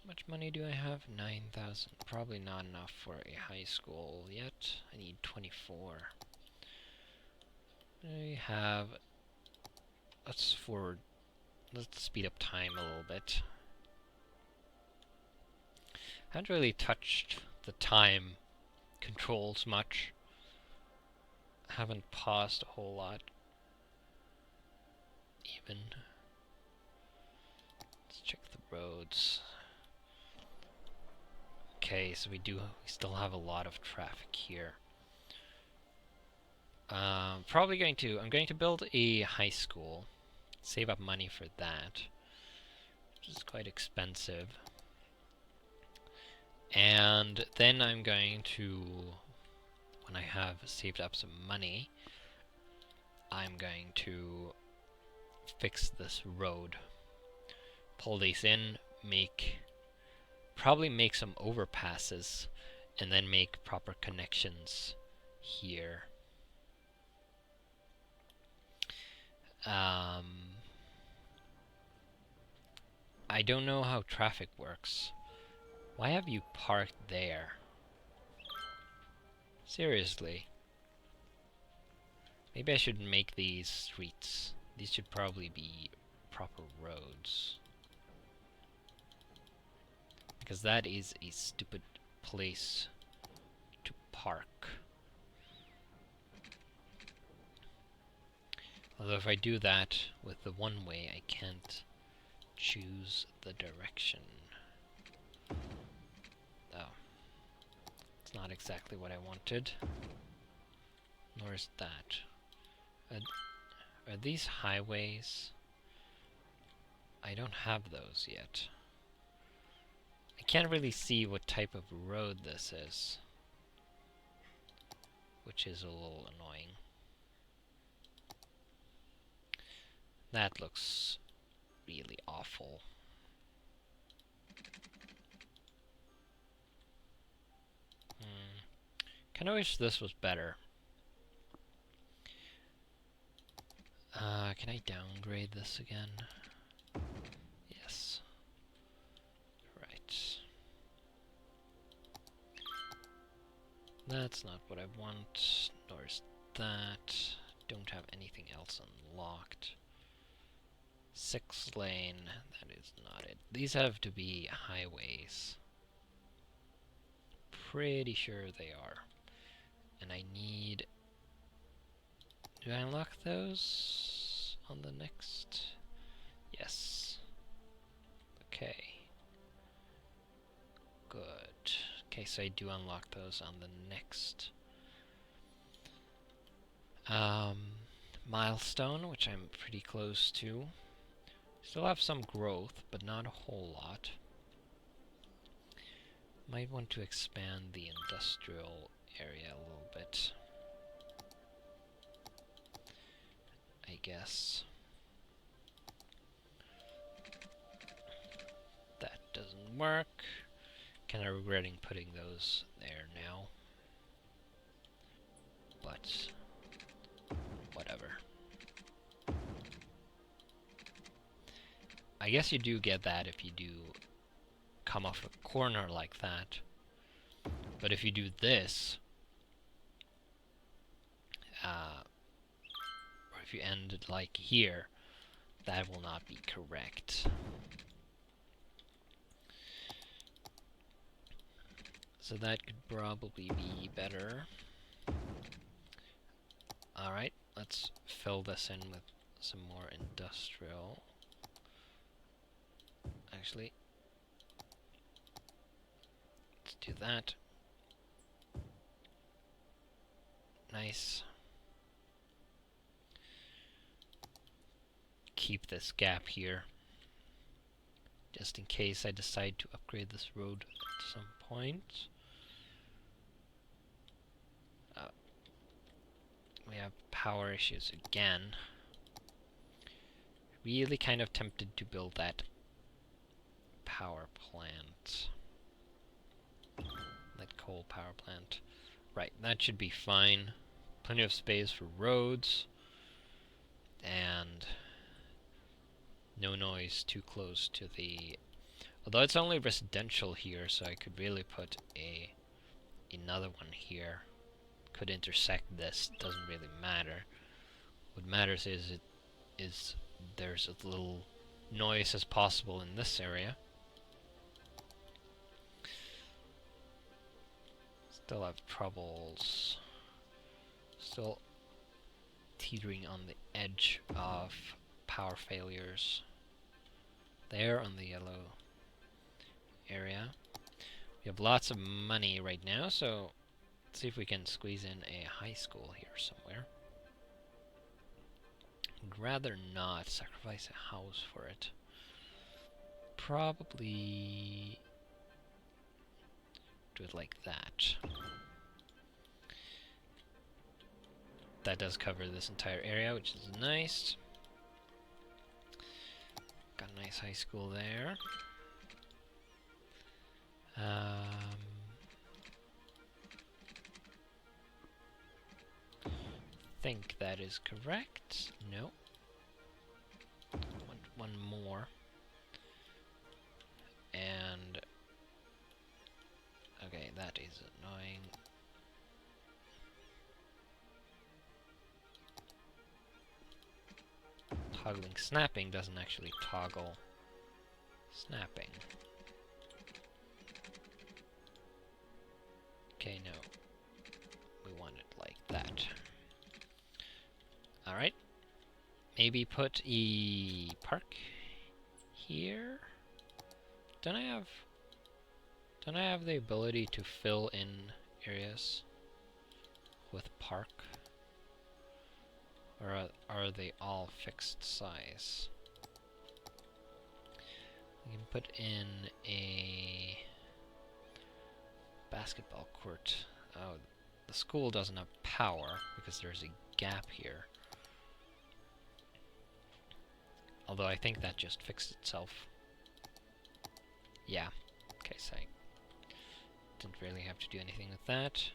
How much money do I have? 9,000. Probably not enough for a high school yet. I need 24. I have... Let's speed up time a little bit. Haven't really touched the time controls much. Haven't paused a whole lot. Even. Let's check the roads. Okay, so we still have a lot of traffic here. I'm going to build a high school. Save up money for that, which is quite expensive. And then I'm going to, when I have saved up some money, I'm going to fix this road. Pull these in, probably make some overpasses, and then make proper connections here. I don't know how traffic works. Why have you parked there? Seriously. Maybe I should make these streets. These should probably be proper roads. Because that is a stupid place to park. Although if I do that with the one way, I can't choose the direction. Oh. It's not exactly what I wanted. Nor is that. Are these highways? I don't have those yet. I can't really see what type of road this is, which is a little annoying. That looks really awful. Kinda wish this was better. Can I downgrade this again? Yes. Right. That's not what I want, nor is that. Don't have anything else unlocked. 6-lane, that is not it. These have to be highways. Pretty sure they are. And I need... Do I unlock those on the next? Yes. Okay. Good. Okay, so I do unlock those on the next milestone, which I'm pretty close to. Still have some growth, but not a whole lot. Might want to expand the industrial area a little bit, I guess. That doesn't work. Kinda regretting putting those there now. But whatever. I guess you do get that if you do come off a corner like that. But if you do this, or if you end it like here, that will not be correct. So that could probably be better. Alright, let's fill this in with some more industrial. Actually, let's do that. Nice. Keep this gap here, just in case I decide to upgrade this road at some point. We have power issues again. Really kind of tempted to build that power plant. That coal power plant. Right, that should be fine. Plenty of space for roads. And no noise too close to the... Although it's only residential here, so I could really put another one here. Could intersect this, doesn't really matter. What matters is there's as little noise as possible in this area. Still have troubles. Still teetering on the edge of power failures. There on the yellow area. We have lots of money right now, so let's see if we can squeeze in a high school here somewhere. I'd rather not sacrifice a house for it. Probably do it like that. That does cover this entire area, which is nice. Got a nice high school there. Think that is correct. No. One more. And okay, that is annoying. Toggling snapping doesn't actually toggle snapping. Okay, no. We want it like that. Alright. Maybe put a park here? Don't I have the ability to fill in areas with park? Or are they all fixed size? We can put in a basketball court. Oh, the school doesn't have power because there's a gap here. Although I think that just fixed itself. Yeah. Okay, so I didn't really have to do anything with that.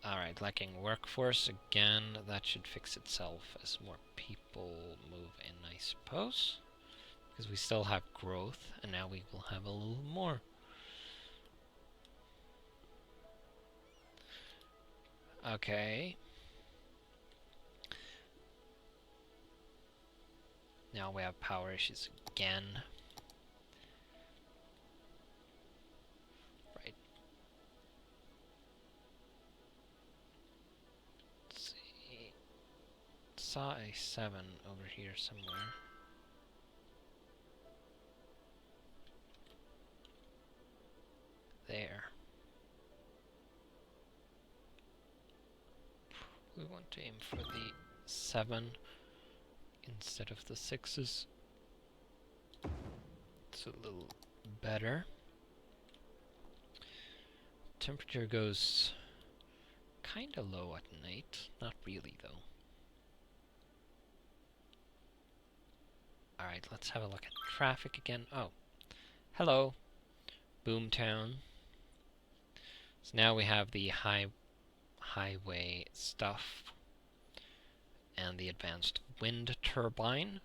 Alright, lacking workforce again. That should fix itself as more people move in, I suppose. Because we still have growth, and now we will have a little more. Okay. Now we have power issues again. Right. Let's see. Saw a 7 over here somewhere. There. We want to aim for the 7 instead of the 6s. It's a little better. Temperature goes kinda low at night. Not really, though. Alright, let's have a look at traffic again. Oh. Hello, Boomtown. So now we have the highway stuff and the advanced wind turbine,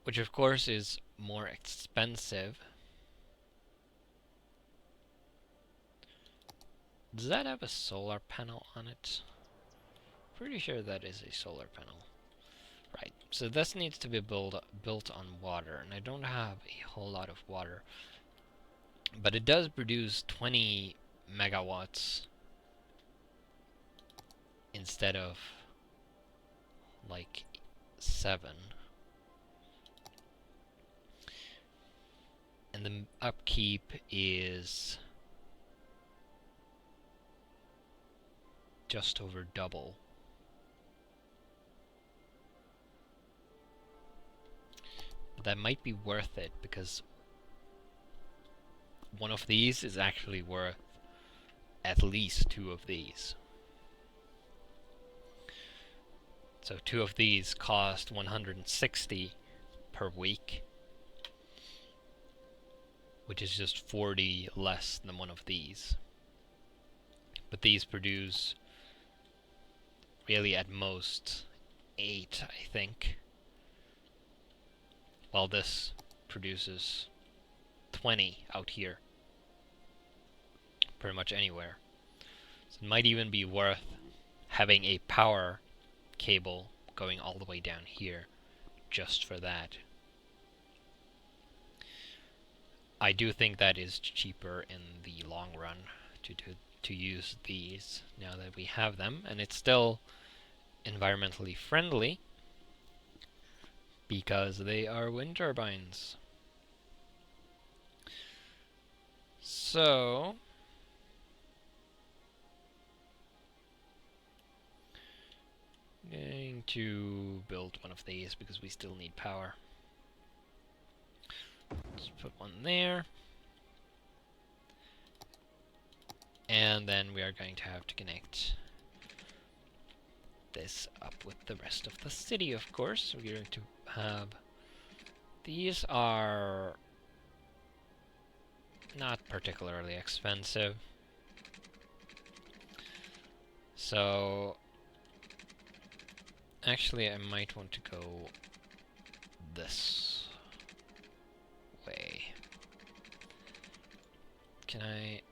which of course is more expensive. Does that have a solar panel on it? Pretty sure that is a solar panel. Right, so this needs to be built on water, and I don't have a whole lot of water. But it does produce 20 megawatts instead of like 7. And the upkeep is just over double. But that might be worth it, because one of these is actually worth at least 2 of these. So 2 of these cost 160 per week, which is just 40 less than one of these. But these produce really at most 8, I think, while this produces 20 out here. Pretty much anywhere. So it might even be worth having a power cable going all the way down here just for that. I do think that is cheaper in the long run to use these now that we have them, and it's still environmentally friendly because they are wind turbines. So I'm going to build one of these because we still need power. Let's put one there. And then we are going to have to connect this up with the rest of the city, of course. We're going to have... These are not particularly expensive. So... Actually, I might want to go this way. Can I...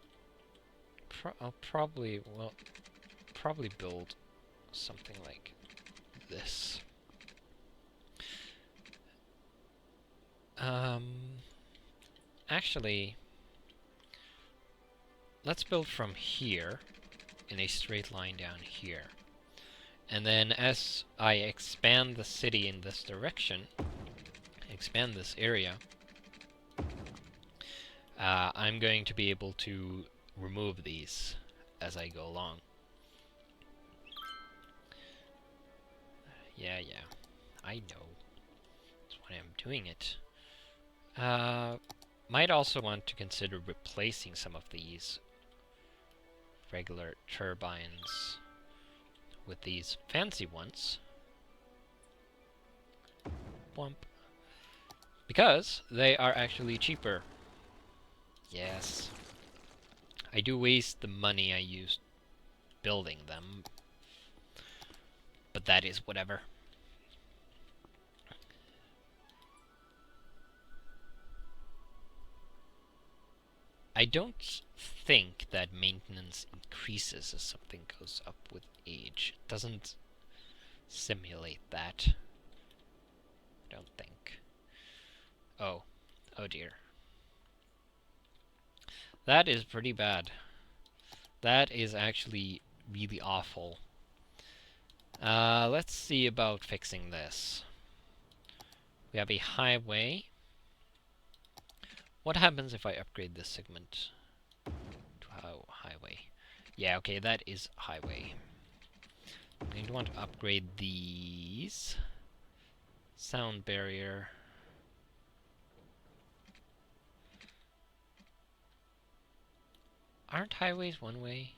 I'll probably build something like this. Actually, let's build from here in a straight line down here. And then as I expand the city in this direction, expand this area, I'm going to be able to remove these as I go along. Yeah, I know. That's why I'm doing it. Might also want to consider replacing some of these regular turbines with these fancy ones. Bump. Because they are actually cheaper. Yes. I do waste the money I used building them, but that is whatever. I don't think that maintenance increases as something goes up with age. It doesn't simulate that. I don't think. Oh. Oh dear. That is pretty bad. That is actually really awful. Let's see about fixing this. We have a highway. What happens if I upgrade this segment to highway? Yeah, okay, that is highway. I'm going to want to upgrade these. Sound barrier. Aren't highways one way?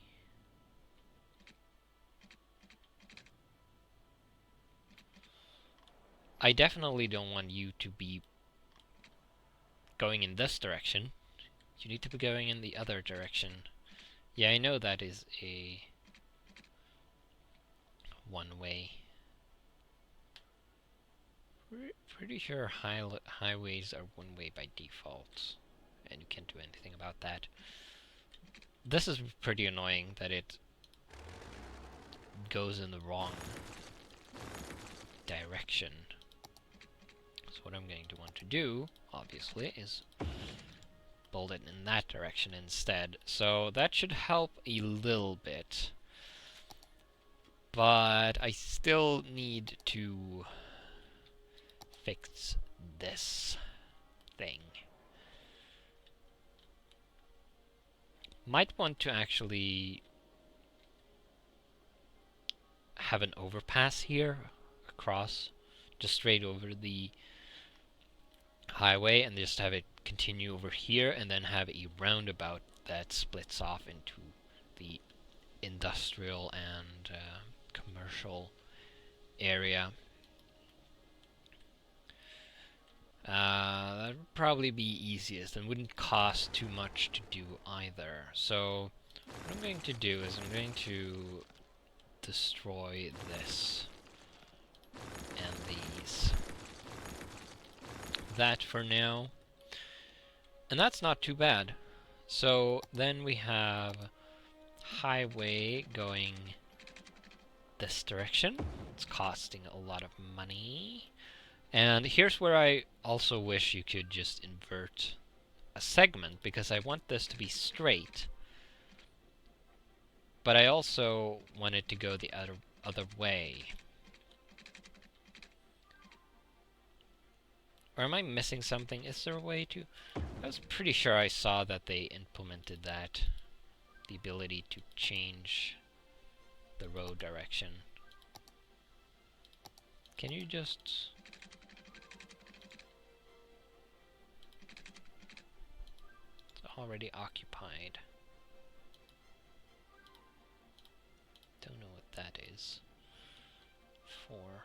I definitely don't want you to be going in this direction. You need to be going in the other direction. Yeah, I know that is a one-way. Pretty sure highways are one-way by default, and you can't do anything about that. This is pretty annoying that it goes in the wrong direction. So what I'm going to want to do, obviously, is build it in that direction instead. So that should help a little bit. But I still need to fix this thing. Might want to actually have an overpass here across, just straight over the highway, and just have it continue over here, and then have a roundabout that splits off into the industrial and commercial area. That would probably be easiest and wouldn't cost too much to do either. So what I'm going to do is I'm going to destroy this and these. That for now. And that's not too bad. So then we have highway going this direction. It's costing a lot of money. And here's where I also wish you could just invert a segment, because I want this to be straight. But I also want it to go the other way. Or am I missing something? Is there a way to... I was pretty sure I saw that they implemented that. The ability to change the road direction. Can you just... It's already occupied. Don't know what that is for.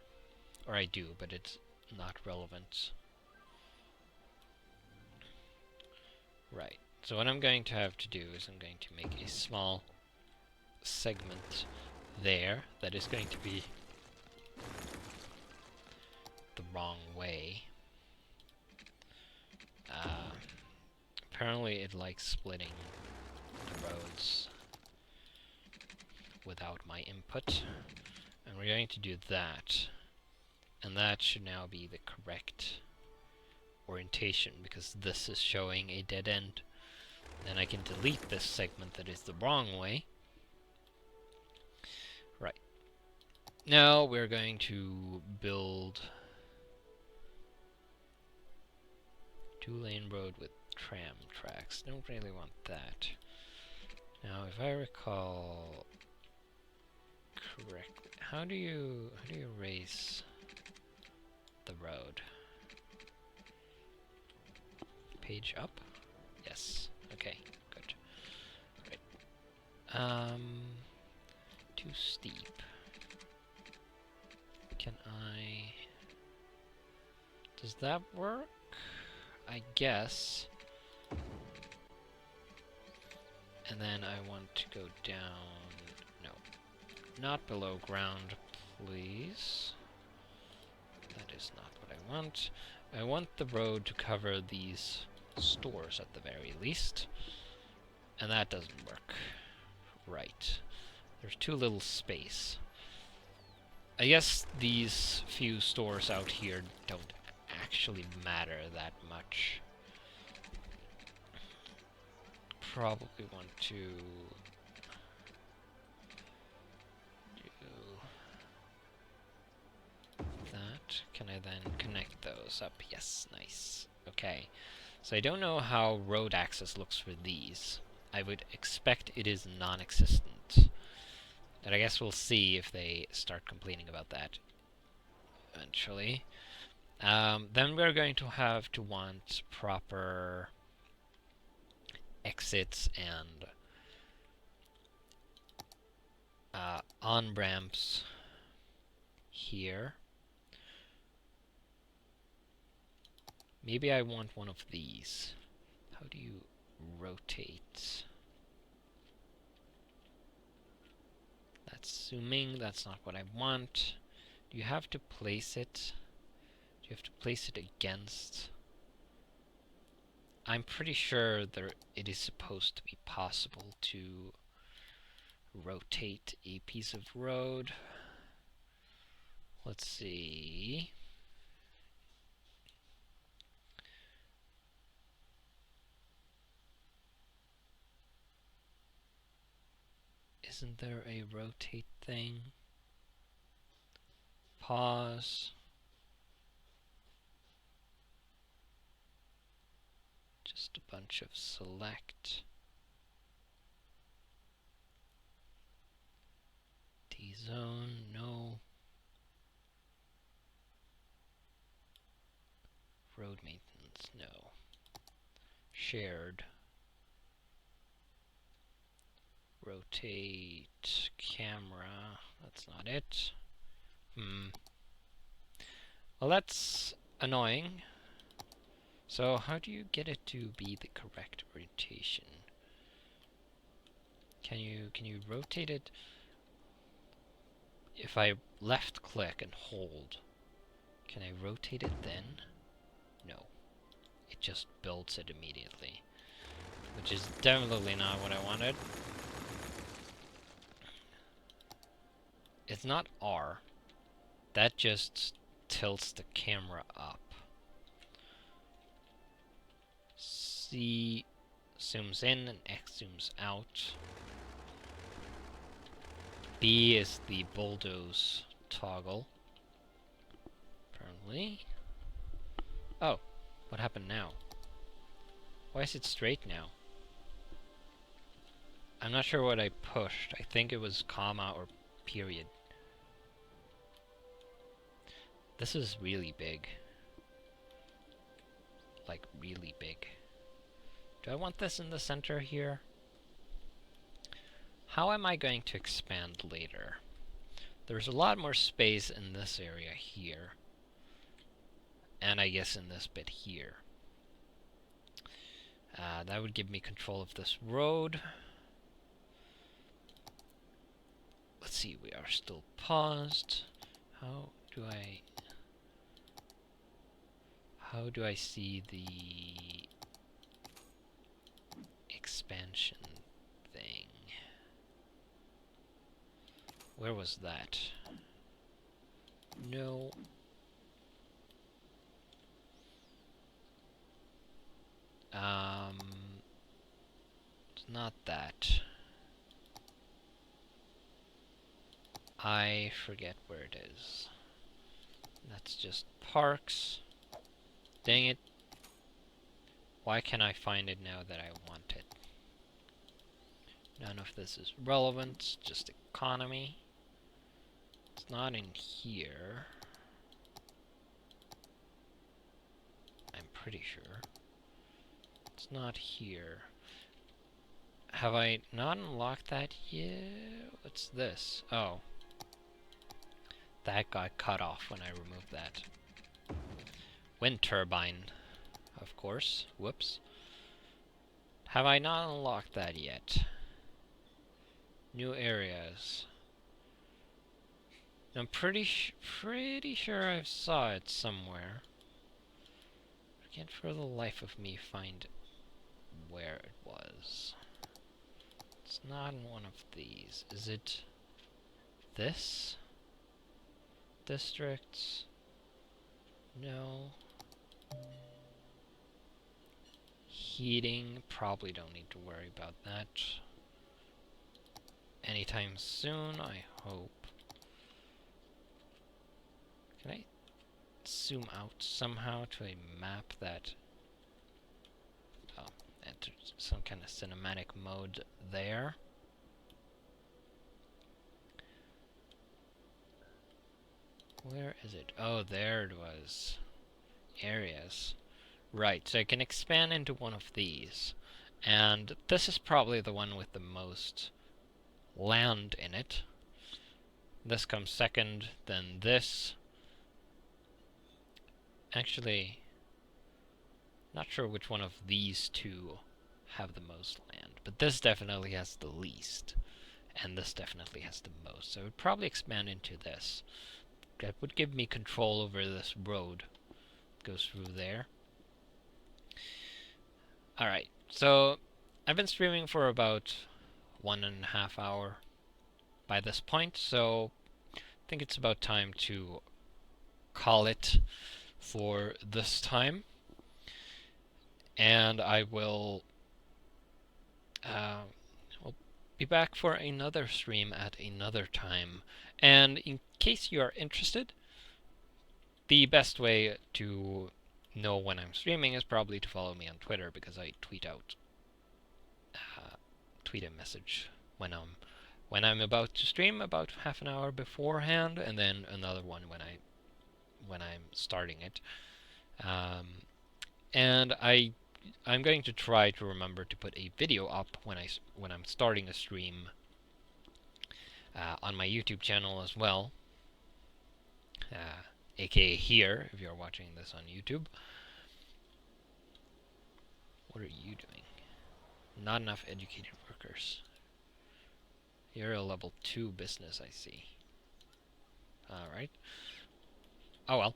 Or I do, but it's not relevant. Right. So what I'm going to have to do is I'm going to make a small segment there that is going to be the wrong way. Apparently it likes splitting the roads without my input. And we're going to do that. And that should now be the correct orientation, because this is showing a dead end. Then I can delete this segment that is the wrong way. Right. Now we're going to build 2-lane road with tram tracks. Don't really want that. Now if I recall correctly, how do you raise the road? Page up? Yes. Okay, good. Right. Too steep. Can I... Does that work? I guess. And then I want to go down... No. Not below ground, please. That is not what I want. I want the road to cover these stores at the very least. And that doesn't work. Right. There's too little space. I guess these few stores out here don't actually matter that much. Probably want to do that. Can I then connect those up? Yes, nice. Okay. So I don't know how road access looks for these. I would expect it is non-existent. But I guess we'll see if they start complaining about that eventually. Then we're going to have to want proper exits and on-ramps here. Maybe I want one of these. How do you rotate? That's zooming, that's not what I want. Do you have to place it? Do you have to place it against? I'm pretty sure it is supposed to be possible to rotate a piece of road. Let's see. Isn't there a rotate thing? Pause. Just a bunch of select. D-zone, no. Road maintenance, no. Shared. Rotate camera, that's not it. Well, that's annoying. So how do you get it to be the correct orientation? Can you rotate it? If I left click and hold, can I rotate it then? No. It just builds it immediately, which is definitely not what I wanted. It's not R. That just tilts the camera up. C zooms in and X zooms out. B is the bulldoze toggle. Apparently. Oh, what happened now? Why is it straight now? I'm not sure what I pushed. I think it was comma or period. This is really big. Like, really big. Do I want this in the center here? How am I going to expand later? There's a lot more space in this area here. And I guess in this bit here. That would give me control of this road. Let's see, we are still paused. How do I see the expansion thing? Where was that? No. It's not that. I forget where it is. That's just parks. Dang it. Why can't I find it now that I want it? None of this is relevant, just economy. It's not in here. I'm pretty sure. It's not here. Have I not unlocked that yet? What's this? Oh. That got cut off when I removed that. Wind turbine, of course. Whoops. Have I not unlocked that yet? New areas. I'm pretty sure I saw it somewhere. I can't for the life of me find where it was. It's not in one of these. Is it this? districts. No. Heating, probably don't need to worry about that anytime soon, I hope. Can I zoom out somehow to a map that... Oh, enter some kind of cinematic mode there. Where is it? Oh, there it was. Areas. Right, so I can expand into one of these. And this is probably the one with the most land in it. This comes second, then this. Actually, not sure which one of these two have the most land, but this definitely has the least, and this definitely has the most. So I would probably expand into this. That would give me control over this road. It goes through there. Alright, so I've been streaming for about 1.5 hours by this point, so I think it's about time to call it for this time. And I will be back for another stream at another time. And in case you are interested, the best way to know when I'm streaming is probably to follow me on Twitter, because I tweet a message when I'm about to stream, about half an hour beforehand, and then another one when I'm starting it. And I'm going to try to remember to put a video up when I'm starting a stream on my YouTube channel as well, aka here if you're watching this on YouTube. What are you doing? Not enough educated workers. You're a level 2 business, I see. Alright. Oh well.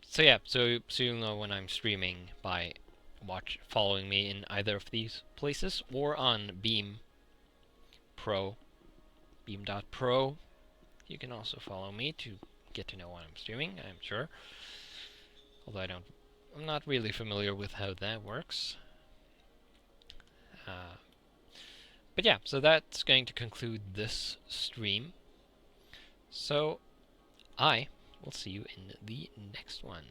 So yeah, so you'll know when I'm streaming by following me in either of these places, or on beam.pro. You can also follow me to get to know when I'm streaming, I'm sure. Although I'm not really familiar with how that works. But yeah, so that's going to conclude this stream. So I will see you in the next one.